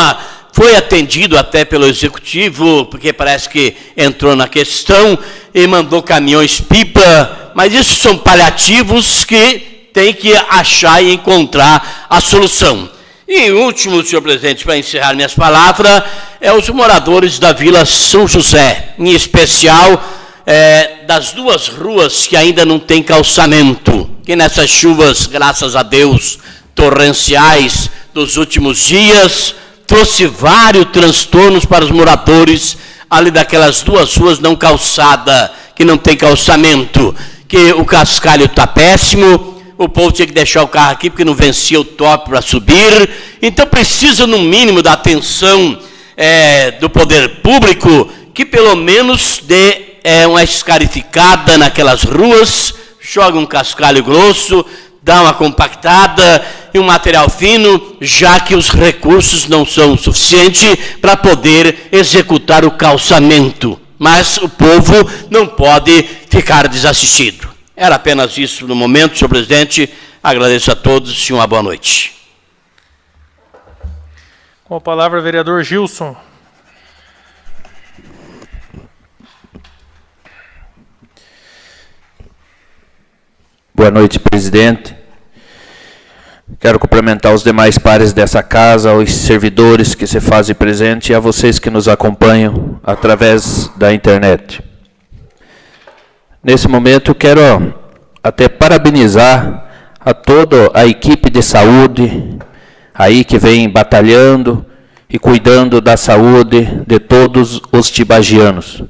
[SPEAKER 3] foi atendido até pelo Executivo, porque parece que entrou na questão e mandou caminhões-pipa, mas isso são paliativos que tem que achar e encontrar a solução. E em último, senhor presidente, para encerrar minhas palavras, os moradores da Vila São José, em especial das duas ruas que ainda não tem calçamento, que nessas chuvas, graças a Deus, torrenciais dos últimos dias, trouxe vários transtornos para os moradores ali daquelas duas ruas não calçadas, que não tem calçamento, que o cascalho está péssimo, o povo tinha que deixar o carro aqui porque não vencia o top para subir, então precisa no mínimo da atenção do poder público, que pelo menos dê uma escarificada naquelas ruas, joga um cascalho grosso, dá uma compactada e um material fino, já que os recursos não são suficientes para poder executar o calçamento. Mas o povo não pode ficar desassistido. Era apenas isso no momento, senhor presidente. Agradeço a todos e uma boa noite.
[SPEAKER 1] Com a palavra, vereador Gilson.
[SPEAKER 7] Boa noite, presidente. Quero cumprimentar os demais pares dessa casa, os servidores que se fazem presente e a vocês que nos acompanham através da internet. Nesse momento, quero até parabenizar a toda a equipe de saúde aí que vem batalhando e cuidando da saúde de todos os tibagianos.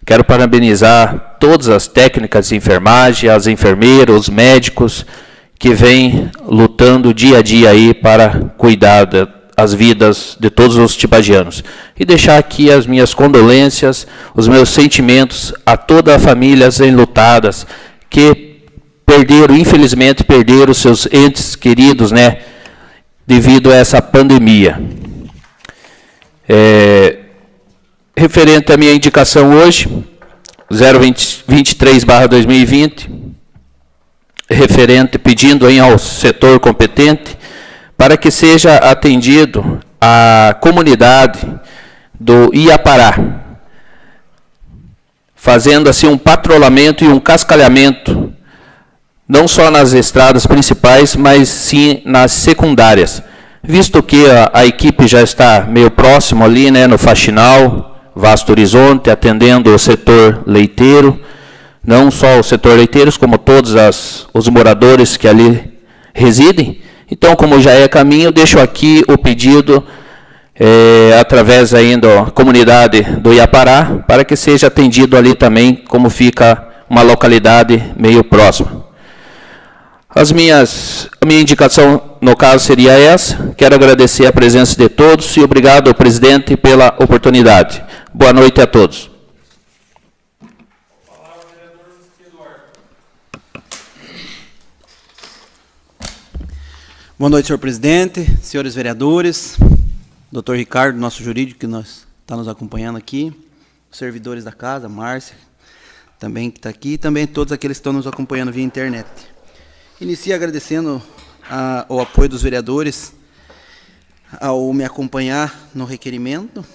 [SPEAKER 7] Quero parabenizar todas as técnicas de enfermagem, as enfermeiras, os médicos que vêm lutando dia a dia aí para cuidar das vidas de todos os tibagianos. E deixar aqui as minhas condolências, os meus sentimentos a toda a famílias enlutadas que infelizmente perderam seus entes queridos, né, devido a essa pandemia. Referente à minha indicação hoje, 023/2020, referente pedindo aí ao setor competente para que seja atendido a comunidade do Iapará, fazendo assim um patrulhamento e um cascalhamento, não só nas estradas principais, mas sim nas secundárias, visto que a equipe já está meio próximo ali, né, no Faxinal, Vasto Horizonte, atendendo o setor leiteiro, não só o setor leiteiros, como todos os moradores que ali residem. Então, como já é caminho, deixo aqui o pedido, através ainda da comunidade do Iapará, para que seja atendido ali também, como fica uma localidade meio próxima. A minha indicação, no caso, seria essa. Quero agradecer a presença de todos e obrigado ao presidente pela oportunidade. Boa noite a todos.
[SPEAKER 6] Boa noite, senhor presidente, senhores vereadores, doutor Ricardo, nosso jurídico, que está nos acompanhando aqui, os servidores da casa, Márcia, também que está aqui, e também todos aqueles que estão nos acompanhando via internet. Inicio agradecendo o apoio dos vereadores ao me acompanhar no requerimento,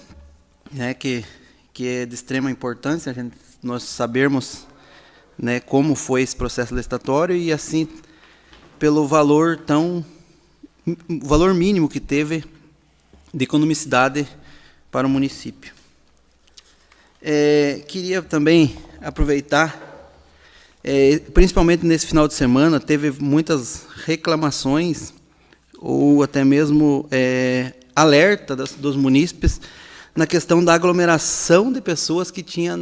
[SPEAKER 6] né, que é de extrema importância nós sabermos, né, como foi esse processo licitatório e assim pelo valor mínimo que teve de economicidade para o município. Queria também aproveitar, principalmente nesse final de semana, teve muitas reclamações ou até mesmo alerta dos munícipes na questão da aglomeração de pessoas que tinha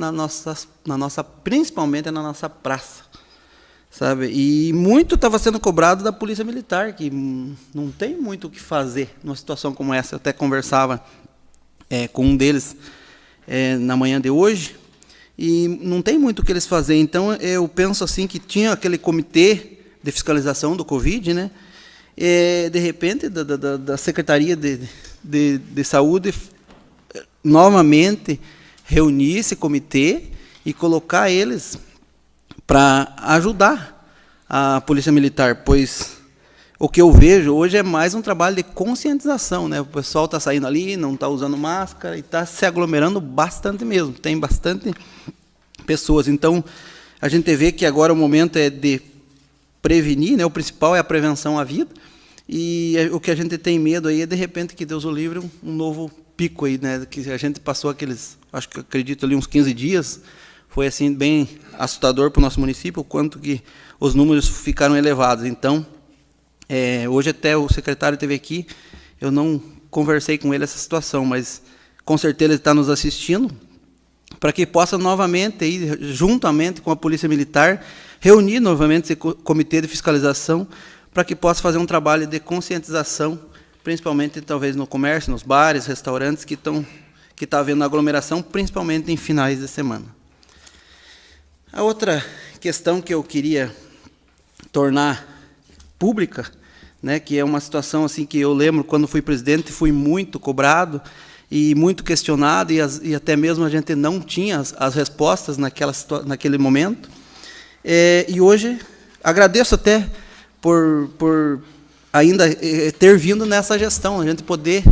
[SPEAKER 6] principalmente na nossa praça, sabe? E muito estava sendo cobrado da Polícia Militar, que não tem muito o que fazer numa situação como essa. Eu até conversava com um deles na manhã de hoje, e não tem muito o que eles fazerem. Então, eu penso assim que tinha aquele comitê de fiscalização do Covid, né? De repente, da Secretaria de Saúde, novamente reunir esse comitê e colocar eles para ajudar a Polícia Militar, pois o que eu vejo hoje é mais um trabalho de conscientização, né? O pessoal está saindo ali, não está usando máscara e está se aglomerando bastante mesmo. Tem bastante pessoas. Então, a gente vê que agora o momento é de prevenir, né? O principal é a prevenção à vida. E o que a gente tem medo aí é, de repente, que Deus o livre, um novo pico aí, né? Que a gente passou aqueles, acho que acredito ali, uns 15 dias. Foi assim bem assustador para o nosso município, o quanto que os números ficaram elevados. Então, hoje até o secretário esteve aqui, eu não conversei com ele essa situação, mas com certeza ele está nos assistindo, para que possa novamente, aí, juntamente com a Polícia Militar, reunir novamente esse comitê de fiscalização, para que possa fazer um trabalho de conscientização, principalmente talvez no comércio, nos bares, restaurantes que está havendo aglomeração, principalmente em finais de semana. A outra questão que eu queria tornar pública, né, que é uma situação assim que eu lembro quando fui presidente, fui muito cobrado e muito questionado, e até mesmo a gente não tinha as respostas naquele momento. E hoje agradeço até por ainda ter vindo nessa gestão, a gente poder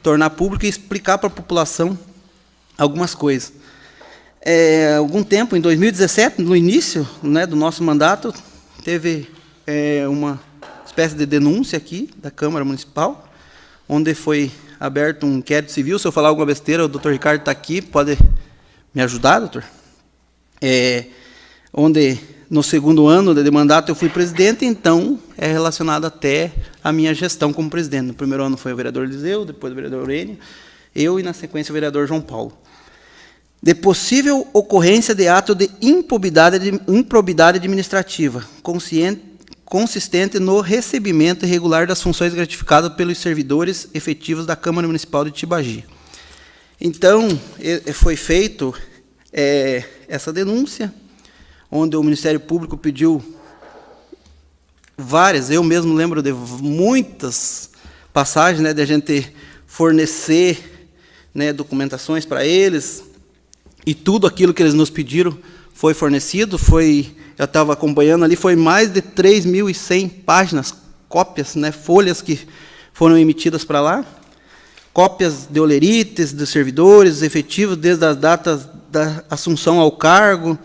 [SPEAKER 6] tornar público e explicar para a população algumas coisas. Algum tempo, em 2017, no início, né, do nosso mandato, teve uma espécie de denúncia aqui da Câmara Municipal, onde foi aberto um inquérito civil. Se eu falar alguma besteira, o doutor Ricardo está aqui, pode me ajudar, doutor? Onde, no segundo ano de mandato, eu fui presidente, então é relacionado até à minha gestão como presidente. No primeiro ano foi o vereador Eliseu, depois o vereador Aurênio, eu e, na sequência, o vereador João Paulo. De possível ocorrência de ato de improbidade administrativa, consistente no recebimento irregular das funções gratificadas pelos servidores efetivos da Câmara Municipal de Tibagi. Então, foi feito essa denúncia, onde o Ministério Público pediu várias, eu mesmo lembro de muitas passagens, né, de a gente fornecer, né, documentações para eles, e tudo aquilo que eles nos pediram foi fornecido. Eu estava acompanhando ali, foi mais de 3.100 páginas, cópias, né, folhas que foram emitidas para lá, cópias de olerites, dos servidores efetivos, desde as datas da assunção ao cargo.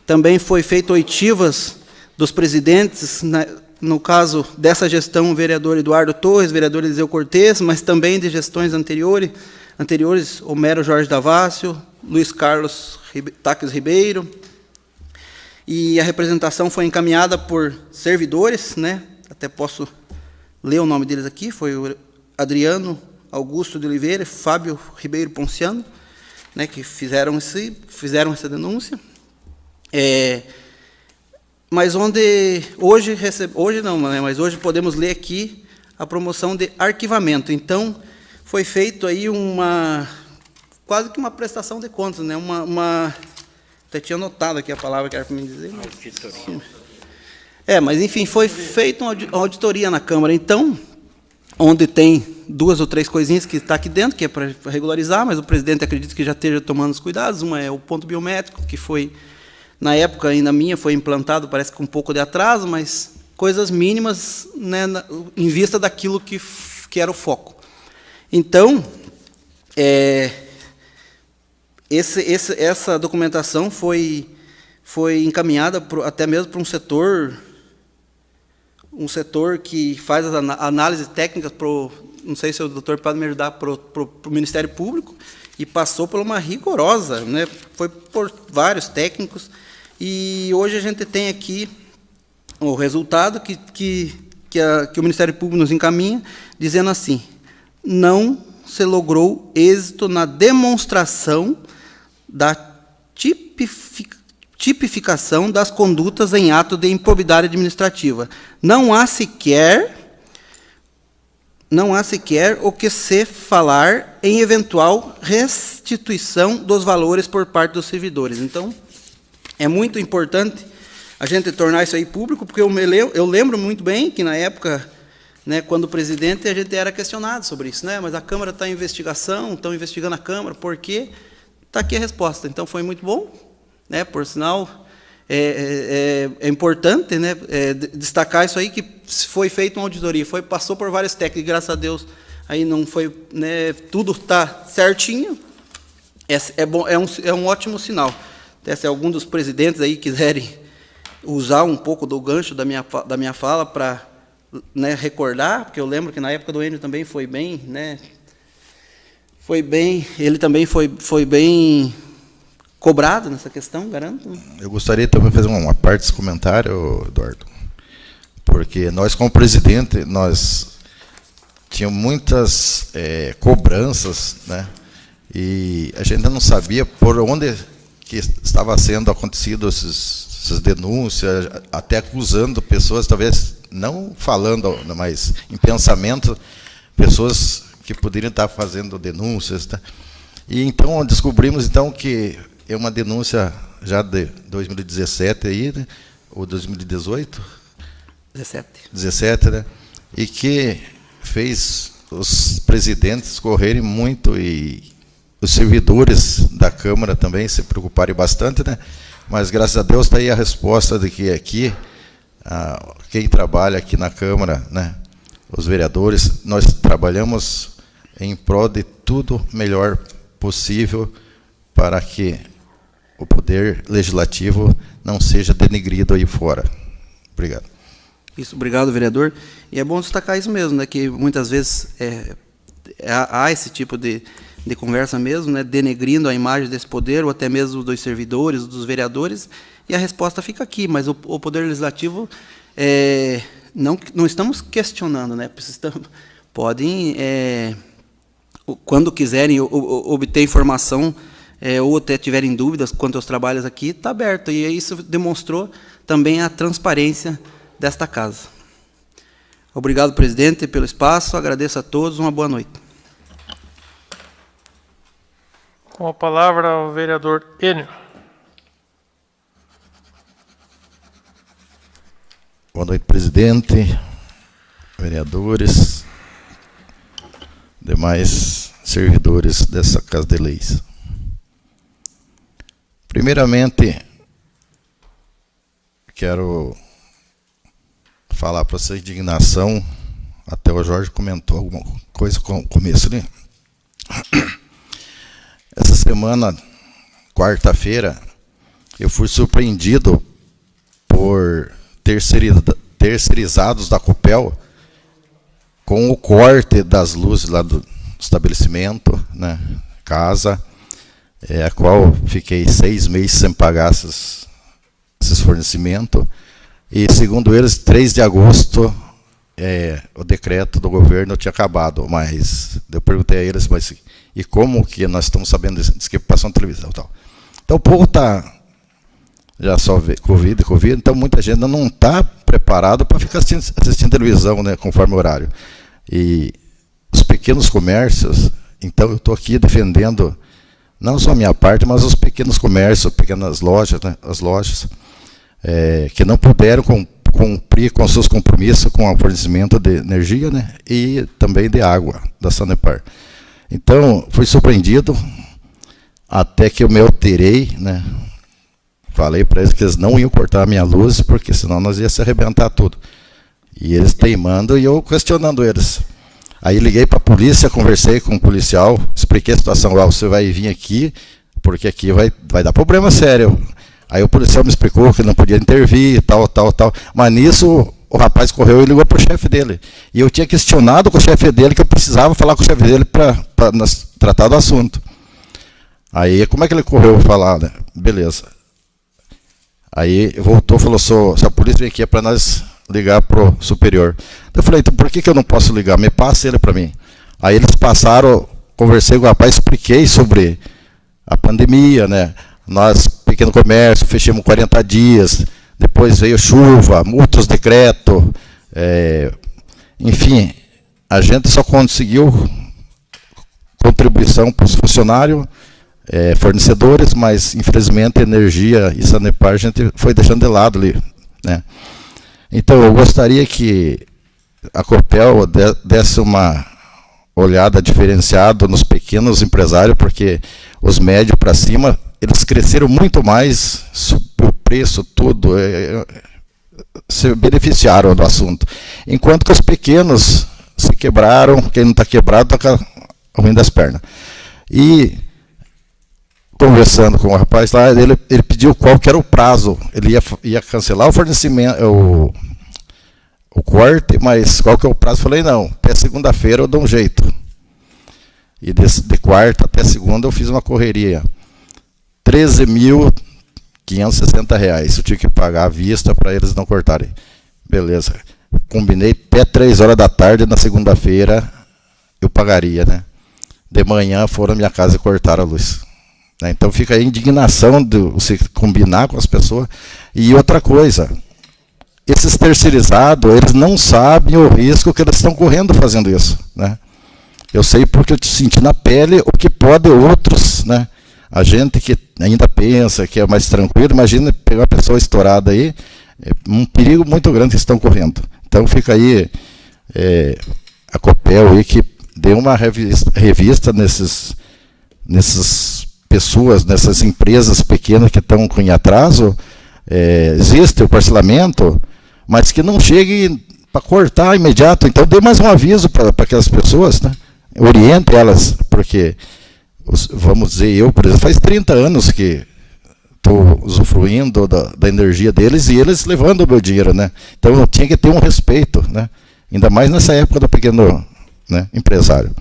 [SPEAKER 6] Também foi feito oitivas dos presidentes, né, no caso dessa gestão, o vereador Eduardo Torres, vereador Eliseu Cortes, mas também de gestões anteriores, Homero Jorge Davácio, Luiz Carlos Taques Ribeiro. E a representação foi encaminhada por servidores, né? Até posso ler o nome deles aqui, foi o Adriano Augusto de Oliveira e Fábio Ribeiro Ponciano, né, que fizeram essa denúncia. Mas hoje podemos ler aqui a promoção de arquivamento. Então, foi feito aí quase que uma prestação de contas, né? Até tinha anotado aqui a palavra que era para me dizer. Mas enfim, foi feita uma auditoria na Câmara, então, onde tem 2 ou 3 coisinhas que está aqui dentro, que é para regularizar, mas o presidente acredita que já esteja tomando os cuidados. Uma é o ponto biométrico, que foi, na época ainda minha, foi implantado, parece com um pouco de atraso, mas coisas mínimas, né, em vista daquilo que era o foco. Então, essa documentação foi encaminhada até mesmo para um setor que faz as análises técnicas, não sei se o doutor pode me ajudar, para o Ministério Público, e passou por uma rigorosa, né, foi por vários técnicos, e hoje a gente tem aqui o resultado que o Ministério Público nos encaminha, dizendo assim: não se logrou êxito na demonstração da tipificação das condutas em ato de improbidade administrativa. Não há sequer o que se falar em eventual restituição dos valores por parte dos servidores. Então, é muito importante a gente tornar isso aí público, porque eu lembro muito bem que, na época, né, quando presidente, a gente era questionado sobre isso, né? Mas a Câmara está em investigação, estão investigando a Câmara, por quê? Está aqui a resposta. Então, foi muito bom, né? Por sinal, é importante, né, destacar isso aí, que foi feita uma auditoria, passou por vários técnicos, graças a Deus, aí não foi, né, tudo está certinho, é um ótimo sinal. Até se algum dos presidentes aí quiserem usar um pouco do gancho da minha fala para, né, recordar, porque eu lembro que na época do Enio também foi bem, né, ele também foi bem cobrado nessa questão, garanto.
[SPEAKER 2] Eu gostaria também de fazer uma parte desse comentário, Eduardo, porque nós, como presidente, nós tínhamos muitas cobranças, né, e a gente ainda não sabia por onde que estava sendo acontecido essas denúncias, até acusando pessoas, talvez não falando, mas em pensamento, pessoas que poderiam estar fazendo denúncias, tá? E então descobrimos então que é uma denúncia já de 2017 aí, né? Ou 2018? 17, né? E que fez os presidentes correrem muito e os servidores da Câmara também se preocuparem bastante, né? Mas graças a Deus está aí a resposta de que aqui quem trabalha aqui na Câmara, né? Os vereadores, nós trabalhamos em prol de tudo melhor possível para que o poder legislativo não seja denegrido aí fora. Obrigado.
[SPEAKER 6] Isso, obrigado, vereador. E é bom destacar isso mesmo, né, que muitas vezes há esse tipo de conversa mesmo, né, denegrindo a imagem desse poder, ou até mesmo dos servidores, dos vereadores, e a resposta fica aqui, mas o poder legislativo, não estamos questionando, né, podem, quando quiserem obter informação, ou até tiverem dúvidas quanto aos trabalhos aqui, está aberto. E isso demonstrou também a transparência desta casa. Obrigado, presidente, pelo espaço. Agradeço a todos. Uma boa noite.
[SPEAKER 1] Com a palavra o vereador Enio.
[SPEAKER 2] Boa noite, presidente, vereadores, demais servidores dessa Casa de Leis. Primeiramente, quero falar para essa indignação, até o Jorge comentou alguma coisa com o começo, né? Essa semana, quarta-feira, eu fui surpreendido por terceirizados da Copel com o corte das luzes lá do estabelecimento, né, casa, a qual fiquei 6 meses sem pagar esses fornecimentos. E, segundo eles, 3 de agosto, o decreto do governo tinha acabado. Mas eu perguntei a eles, mas e como que nós estamos sabendo disso? Diz que passou na televisão e tal. Então, o povo está já só vê Covid, então muita gente ainda não está preparado para ficar assistindo televisão, né, conforme o horário. E os pequenos comércios, então eu estou aqui defendendo não só a minha parte, mas os pequenos comércios, pequenas lojas, né, as lojas, que não puderam cumprir com seus compromissos com o fornecimento de energia, né, e também de água da Sanepar. Então, fui surpreendido, até que eu me alterei, né, falei para eles que eles não iam cortar a minha luz, porque senão nós ia se arrebentar tudo. E eles teimando e eu questionando eles. Aí liguei para a polícia, conversei com o policial, expliquei a situação. Você vai vir aqui, porque aqui vai dar problema sério. Aí o policial me explicou que não podia intervir, tal. Mas nisso o rapaz correu e ligou para o chefe dele. E eu tinha questionado com o chefe dele que eu precisava falar com o chefe dele para tratar do assunto. Aí como é que ele correu falar, né? Beleza. Aí voltou e falou, se a polícia vem aqui é para nós ligar para o superior. Eu falei, então por que eu não posso ligar? Me passa ele para mim. Aí eles passaram, conversei com o rapaz, expliquei sobre a pandemia, né? Nós, pequeno comércio, fechamos 40 dias, depois veio chuva, outros decretos, enfim, a gente só conseguiu contribuição para os funcionários, fornecedores, mas infelizmente energia e Sanepar a gente foi deixando de lado ali, né? Então eu gostaria que a Copel desse uma olhada diferenciada nos pequenos empresários, porque os médios para cima, eles cresceram muito mais, subiu preço, tudo, se beneficiaram do assunto. Enquanto que os pequenos se quebraram, quem não está quebrado está ruim das pernas. E, conversando com o rapaz lá, ele pediu qual que era o prazo. Ele ia cancelar o fornecimento, o corte, mas qual que é o prazo? Falei, não, até segunda-feira eu dou um jeito. E de quarta até segunda eu fiz uma correria. R$13.560 eu tive que pagar à vista para eles não cortarem. Beleza. Combinei até 3 horas da tarde na segunda-feira eu pagaria, né? De manhã foram à minha casa e cortaram a luz. Então fica a indignação de você combinar com as pessoas. E outra coisa, esses terceirizados, eles não sabem o risco que eles estão correndo fazendo isso, né? Eu sei porque eu senti na pele o que pode outros, né? A gente que ainda pensa que é mais tranquilo, imagina pegar uma pessoa estourada aí, é um perigo muito grande que estão correndo. Então fica aí a Copel aí que dê uma revista nessas pessoas, nessas empresas pequenas que estão com atraso. Existe o parcelamento, mas que não chegue para cortar imediato. Então dê mais um aviso para aquelas pessoas, né? Oriente elas, porque, vamos dizer, eu, por exemplo, faz 30 anos que estou usufruindo da energia deles e eles levando o meu dinheiro, né? Então eu tinha que ter um respeito, né? Ainda mais nessa época do pequeno, né, empresário.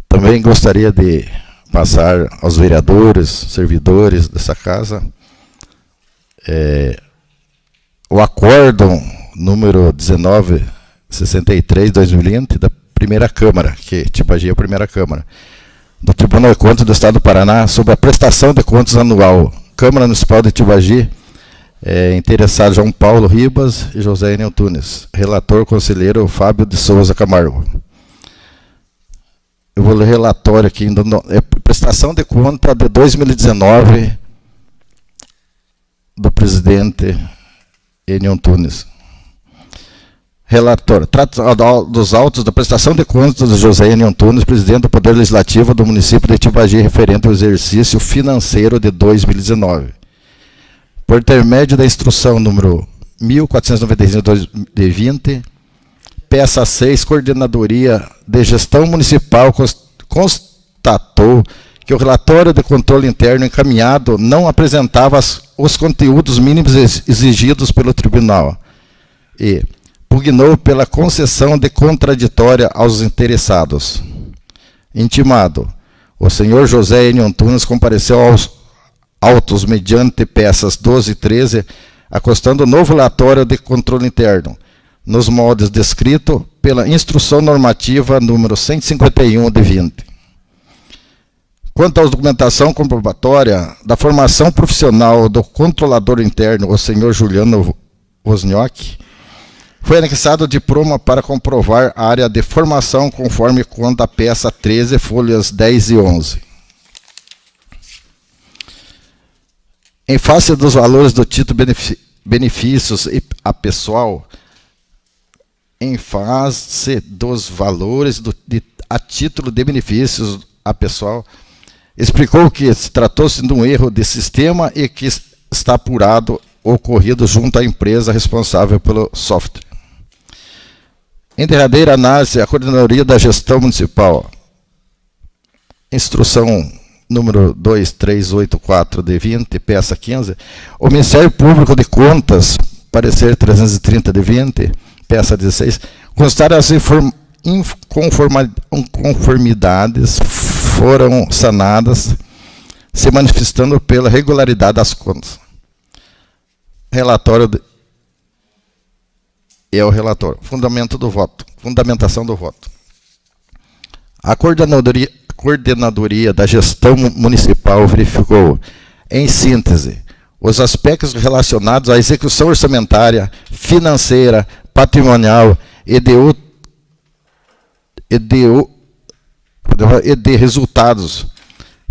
[SPEAKER 2] Também gostaria de passar aos vereadores, servidores dessa casa, o acórdão número 1963/2020 da primeira Câmara, que Tibagi é a primeira Câmara, do Tribunal de Contas do Estado do Paraná, sobre a prestação de contas anual. Câmara Municipal de Tibagi, interessado João Paulo Ribas e José Enel Tunes. Relator, conselheiro Fábio de Souza Camargo. Eu vou ler o relatório aqui, prestação de conta de 2019 do presidente Enel Tunes. Relator, trata dos autos da prestação de contas de José Enel Tunes, presidente do Poder Legislativo do município de Tibagi, referente ao exercício financeiro de 2019. Por intermédio da instrução número 1495/2020, peça 6, Coordenadoria de Gestão Municipal constatou que o relatório de controle interno encaminhado não apresentava os conteúdos mínimos exigidos pelo tribunal e pugnou pela concessão de contraditória aos interessados. Intimado, o senhor José Enel Tunes compareceu aos autos mediante peças 12 e 13, acostando o novo relatório de controle interno, nos moldes descrito pela Instrução Normativa número 151/20. Quanto à documentação comprobatória da formação profissional do controlador interno, o senhor Juliano Wozniak, foi anexado o diploma para comprovar a área de formação conforme conta a peça 13, folhas 10 e 11. Em face dos valores do título benefícios a pessoal, em face dos valores a título de benefícios a pessoal, explicou que se tratou-se de um erro de sistema e que está apurado ocorrido junto à empresa responsável pelo software. Em derradeira análise, a Coordenadoria da Gestão Municipal, instrução número 2384/20, peça 15, o Ministério Público de Contas, parecer 330/20, peça 16, constaram as inconformidades foram sanadas, se manifestando pela regularidade das contas. Relatório o relatório. Fundamentação do voto. A Coordenadoria da Gestão Municipal verificou, em síntese, os aspectos relacionados à execução orçamentária, financeira, patrimonial e de resultados,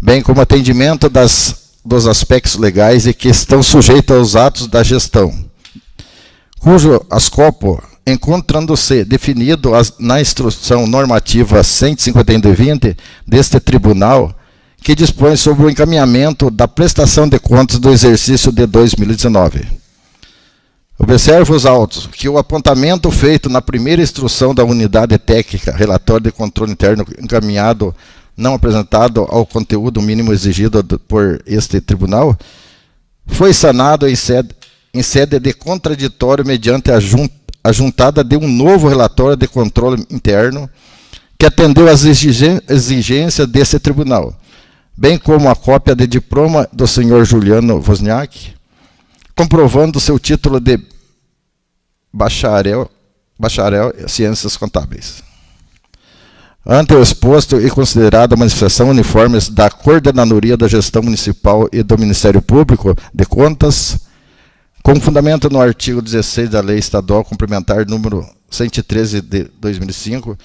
[SPEAKER 2] bem como atendimento dos aspectos legais e que estão sujeitos aos atos da gestão, cujo escopo, encontrando-se definido na Instrução Normativa 151/20 deste Tribunal, que dispõe sobre o encaminhamento da prestação de contas do exercício de 2019. Observo os autos que o apontamento feito na primeira instrução da unidade técnica, relatório de controle interno encaminhado, não apresentado ao conteúdo mínimo exigido por este tribunal, foi sanado em sede de contraditório mediante a juntada de um novo relatório de controle interno que atendeu às exigências desse tribunal, bem como a cópia de diploma do senhor Juliano Wozniak, comprovando seu título de bacharel em Ciências Contábeis. Ante o exposto e considerada a manifestação uniformes da Coordenadoria da Gestão Municipal e do Ministério Público de Contas, com fundamento no artigo 16 da Lei Estadual Complementar número 113 de 2005,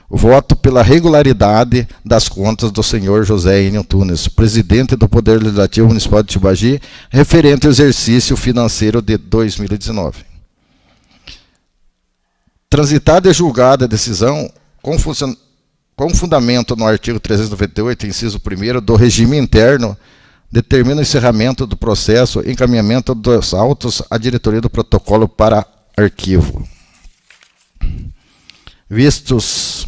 [SPEAKER 2] voto pela regularidade das contas do senhor José Enio Tunes, presidente do Poder Legislativo Municipal de Tibagi, referente ao exercício financeiro de 2019. Transitada e julgada a decisão, com fundamento no artigo 398, inciso 1º, do regime interno, determina o encerramento do processo e encaminhamento dos autos à diretoria do protocolo para arquivo. Vistos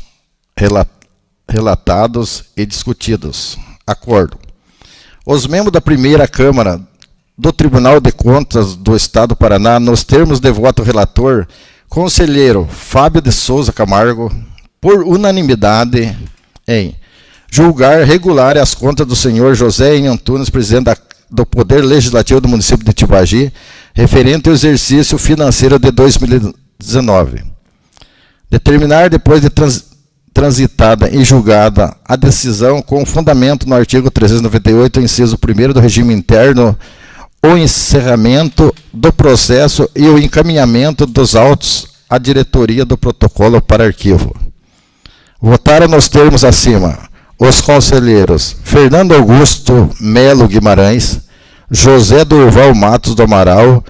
[SPEAKER 2] relatados e discutidos. Acordo. Os membros da primeira Câmara do Tribunal de Contas do Estado do Paraná, nos termos de voto relator, conselheiro Fábio de Souza Camargo, por unanimidade, em julgar regular as contas do senhor José Enio Antunes, presidente do Poder Legislativo do município de Tibagi, referente ao exercício financeiro de 2019. Determinar, depois de transitada e julgada a decisão com fundamento no artigo 398, inciso 1º do regime interno, o encerramento do processo e o encaminhamento dos autos à diretoria do protocolo para arquivo. Votaram nos termos acima os conselheiros Fernando Augusto Melo Guimarães, José Durval Matos do Amaral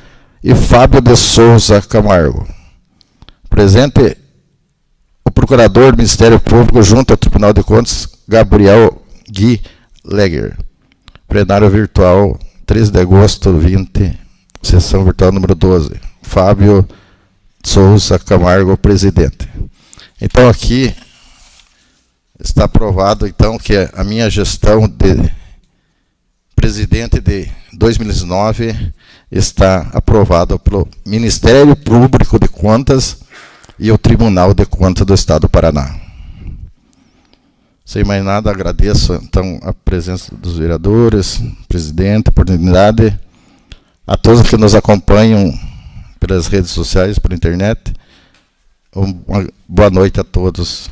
[SPEAKER 2] e Fábio de Souza Camargo. Presente o procurador do Ministério Público junto ao Tribunal de Contas, Gabriel Gui Leger. Plenário virtual, 13 de agosto, 20, sessão virtual número 12. Fábio Souza Camargo, presidente. Então, aqui está aprovado, então, que a minha gestão de presidente de 2019 está aprovada pelo Ministério Público de Contas e o Tribunal de Contas do Estado do Paraná. Sem mais nada, agradeço, então, a presença dos vereadores, presidente, a oportunidade, a todos que nos acompanham pelas redes sociais, pela internet. Uma boa noite a todos.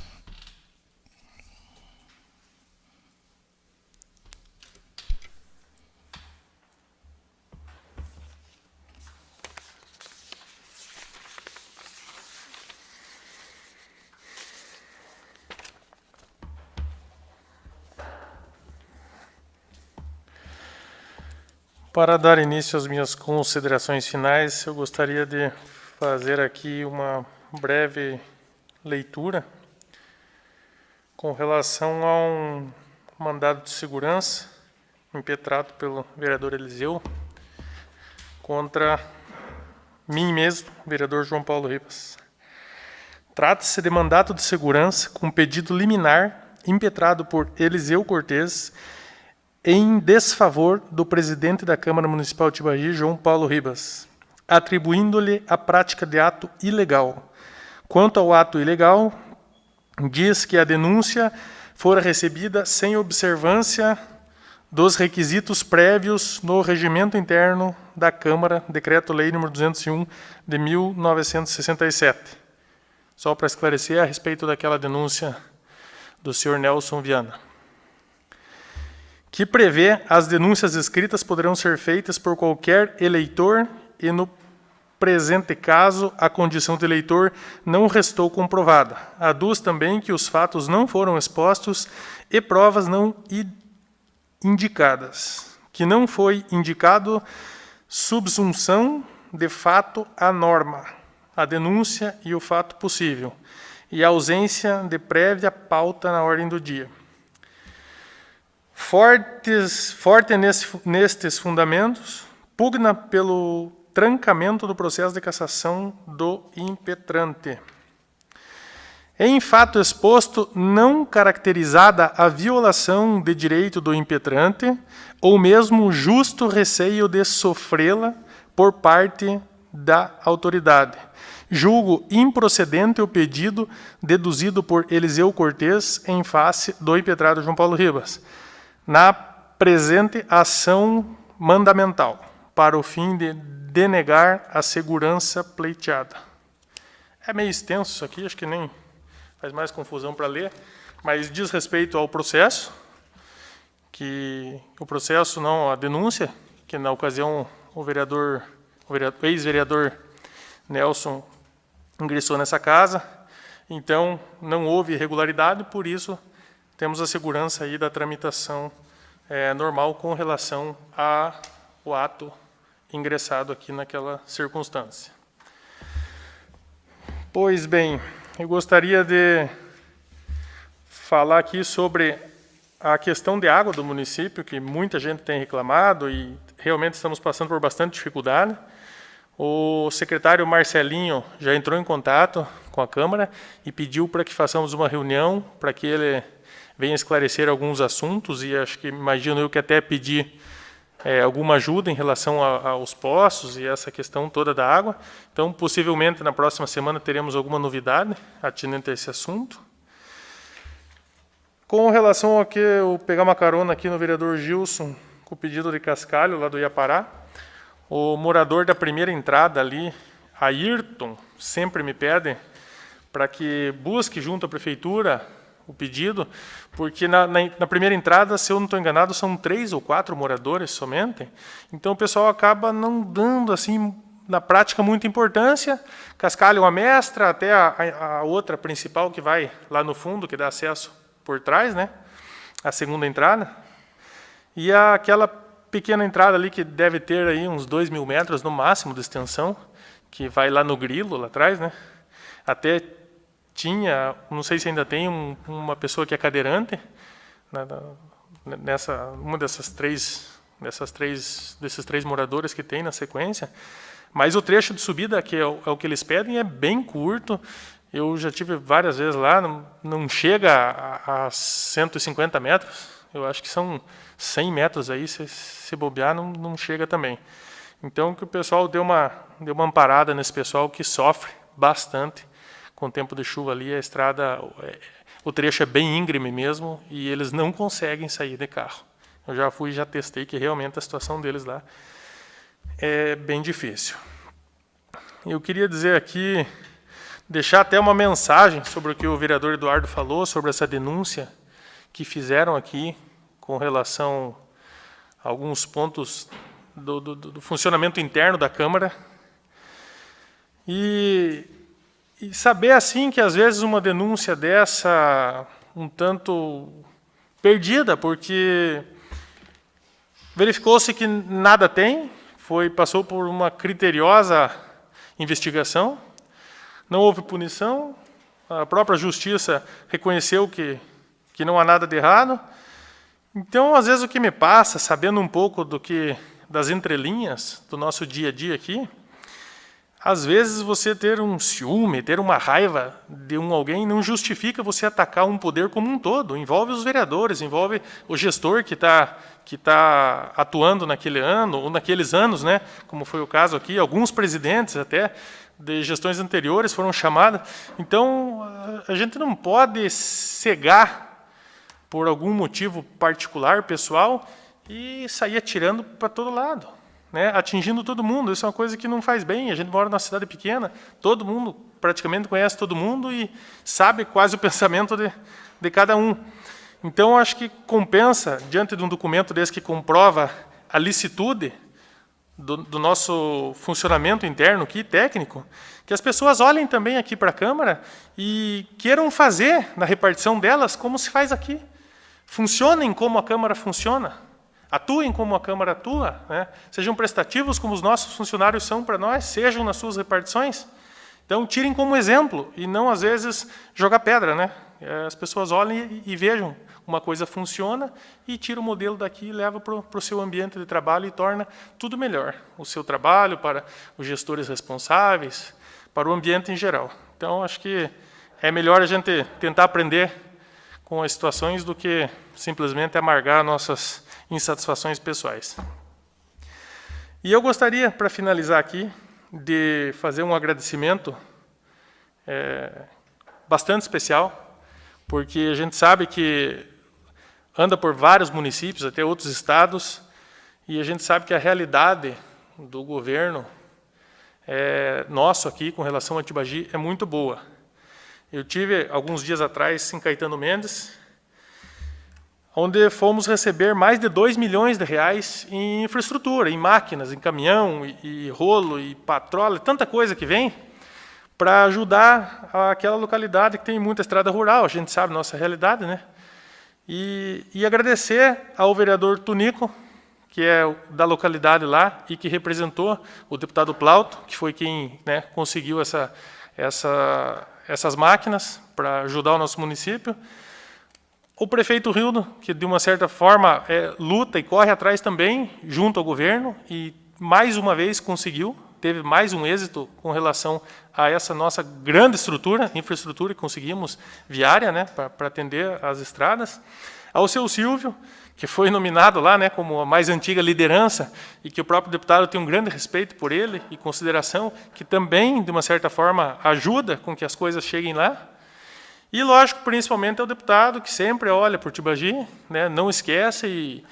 [SPEAKER 1] Para dar início às minhas considerações finais, eu gostaria de fazer aqui uma breve leitura com relação a um mandado de segurança impetrado pelo vereador Eliseu contra mim mesmo, vereador João Paulo Ribas. Trata-se de mandato de segurança com pedido liminar impetrado por Eliseu Cortes em desfavor do presidente da Câmara Municipal de Tibagi, João Paulo Ribas, atribuindo-lhe a prática de ato ilegal. Quanto ao ato ilegal, diz que a denúncia fora recebida sem observância dos requisitos prévios no regimento interno da Câmara, Decreto-Lei nº 201 de 1967. Só para esclarecer a respeito daquela denúncia do senhor Nelson Viana, que prevê as denúncias escritas poderão ser feitas por qualquer eleitor e, no presente caso, a condição de eleitor não restou comprovada. Aduz também que os fatos não foram expostos e provas não indicadas, que não foi indicado subsunção de fato à norma, a denúncia e o fato possível, e a ausência de prévia pauta na ordem do dia. Forte nestes fundamentos, pugna pelo trancamento do processo de cassação do impetrante. Em fato exposto, não caracterizada a violação de direito do impetrante, ou mesmo justo receio de sofrê-la por parte da autoridade. Julgo improcedente o pedido deduzido por Eliseu Cortes em face do impetrado João Paulo Ribas, na presente ação mandamental, para o fim de denegar a segurança pleiteada. É meio extenso isso aqui, acho que nem faz mais confusão para ler, mas diz respeito ao processo, que o processo, não, a denúncia, que na ocasião o ex-vereador Nelson ingressou nessa casa, então não houve irregularidade, por isso temos a segurança aí da tramitação normal com relação ao ato ingressado aqui naquela circunstância. Pois bem, eu gostaria de falar aqui sobre a questão de água do município, que muita gente tem reclamado e realmente estamos passando por bastante dificuldade. O secretário Marcelinho já entrou em contato com a Câmara e pediu para que façamos uma reunião para que ele venha esclarecer alguns assuntos e acho que, imagino eu, que até pedir alguma ajuda em relação aos poços e essa questão toda da água. Então, possivelmente, na próxima semana teremos alguma novidade atinente a esse assunto. Com relação ao que eu pegar uma carona aqui no vereador Gilson, com o pedido de cascalho lá do Iapará, o morador da primeira entrada ali, Ayrton, sempre me pede para que busque junto à prefeitura o pedido, porque na primeira entrada, se eu não estou enganado, são 3 ou 4 moradores somente, então o pessoal acaba não dando, assim, na prática, muita importância. Cascalho uma mestra, até a outra principal que vai lá no fundo, que dá acesso por trás, né? A segunda entrada, e aquela pequena entrada ali que deve ter aí uns 2.000 metros no máximo de extensão, que vai lá no grilo, lá atrás, né? Até tinha, não sei se ainda tem, uma pessoa que é cadeirante, desses três moradores que tem na sequência, mas o trecho de subida, que é o que eles pedem, é bem curto. Eu já tive várias vezes lá, não chega a 150 metros, eu acho que são 100 metros aí, se bobear, não chega também. Então, que o pessoal deu uma amparada nesse pessoal que sofre bastante com o tempo de chuva ali, a estrada, o trecho é bem íngreme mesmo, e eles não conseguem sair de carro. Eu já testei que realmente a situação deles lá é bem difícil. Eu queria dizer aqui, deixar até uma mensagem sobre o que o vereador Eduardo falou, sobre essa denúncia que fizeram aqui com relação a alguns pontos do funcionamento interno da Câmara. E saber, assim, que às vezes uma denúncia dessa, um tanto perdida, porque verificou-se que nada tem, passou por uma criteriosa investigação, não houve punição, a própria Justiça reconheceu que não há nada de errado. Então, às vezes, o que me passa, sabendo um pouco das entrelinhas do nosso dia a dia aqui, às vezes você ter um ciúme, ter uma raiva de alguém não justifica você atacar um poder como um todo. Envolve os vereadores, envolve o gestor que tá atuando naquele ano, ou naqueles anos, né, como foi o caso aqui, alguns presidentes até de gestões anteriores foram chamados. Então, a gente não pode cegar por algum motivo particular, pessoal, e sair atirando para todo lado, né, atingindo todo mundo. Isso é uma coisa que não faz bem. A gente mora numa cidade pequena, todo mundo praticamente conhece todo mundo e sabe quase o pensamento de cada um. Então, acho que compensa, diante de um documento desse que comprova a licitude do nosso funcionamento interno aqui, técnico, que as pessoas olhem também aqui para a Câmara e queiram fazer na repartição delas como se faz aqui. Funcionem como a Câmara funciona, atuem como a Câmara atua, né? Sejam prestativos como os nossos funcionários são para nós, sejam nas suas repartições. Então, tirem como exemplo e não, às vezes, jogar pedra, né? As pessoas olhem e vejam uma coisa funciona e tira o modelo daqui e leva para o seu ambiente de trabalho e torna tudo melhor. O seu trabalho, para os gestores responsáveis, para o ambiente em geral. Então, acho que é melhor a gente tentar aprender com as situações do que simplesmente amargar nossas insatisfações pessoais. E eu gostaria, para finalizar aqui, de fazer um agradecimento bastante especial, porque a gente sabe que anda por vários municípios, até outros estados, e a gente sabe que a realidade do governo nosso aqui, com relação a Tibagi, é muito boa. Eu tive, alguns dias atrás, em Caetano Mendes, onde fomos receber mais de 2 milhões de reais em infraestrutura, em máquinas, em caminhão, e rolo, e patrola, tanta coisa que vem, para ajudar aquela localidade que tem muita estrada rural, a gente sabe nossa realidade, né? E agradecer ao vereador Tunico, que é da localidade lá e que representou o deputado Plauto, que foi quem, né, conseguiu essas máquinas para ajudar o nosso município. O prefeito Rildo, que de uma certa forma luta e corre atrás também, junto ao governo, e mais uma vez conseguiu, teve mais um êxito com relação a essa nossa grande infraestrutura que conseguimos, viária, né, para atender as estradas. Ao seu Silvio, que foi nominado lá, né, como a mais antiga liderança, e que o próprio deputado tem um grande respeito por ele e consideração, que também, de uma certa forma, ajuda com que as coisas cheguem lá. E, lógico, principalmente é o deputado, que sempre olha por Tibagi, né, não esquece,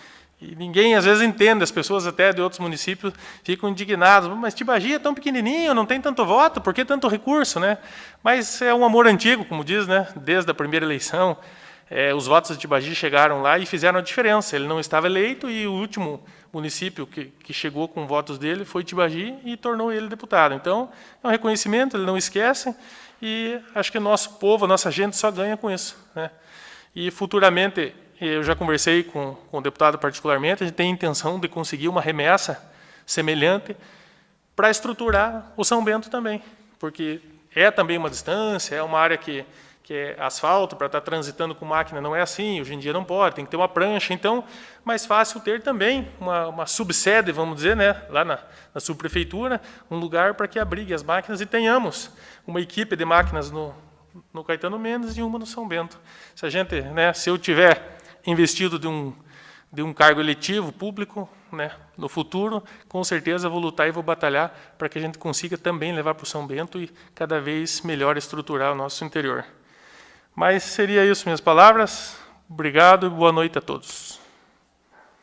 [SPEAKER 1] e ninguém, às vezes, entende, as pessoas até de outros municípios ficam indignadas, mas Tibagi é tão pequenininho, não tem tanto voto, por que tanto recurso, né? Mas é um amor antigo, como diz, né, desde a primeira eleição. Os votos de Tibagi chegaram lá e fizeram a diferença. Ele não estava eleito e o último município que chegou com votos dele foi Tibagi e tornou ele deputado. Então, é um reconhecimento, ele não esquece, e acho que o nosso povo, a nossa gente só ganha com isso, né? E futuramente, eu já conversei com o deputado particularmente, a gente tem a intenção de conseguir uma remessa semelhante para estruturar o São Bento também, porque é também uma distância, é uma área que é asfalto, para estar transitando com máquina não é assim, hoje em dia não pode, tem que ter uma prancha, então, mais fácil ter também uma subsede, vamos dizer, né, lá na subprefeitura, um lugar para que abrigue as máquinas e tenhamos uma equipe de máquinas no Caetano Mendes e uma no São Bento. Se a gente, né, se eu tiver investido de um cargo eletivo público, né, no futuro, com certeza vou lutar e vou batalhar para que a gente consiga também levar para o São Bento e cada vez melhor estruturar o nosso interior. Mas seria isso minhas palavras. Obrigado e boa noite a todos.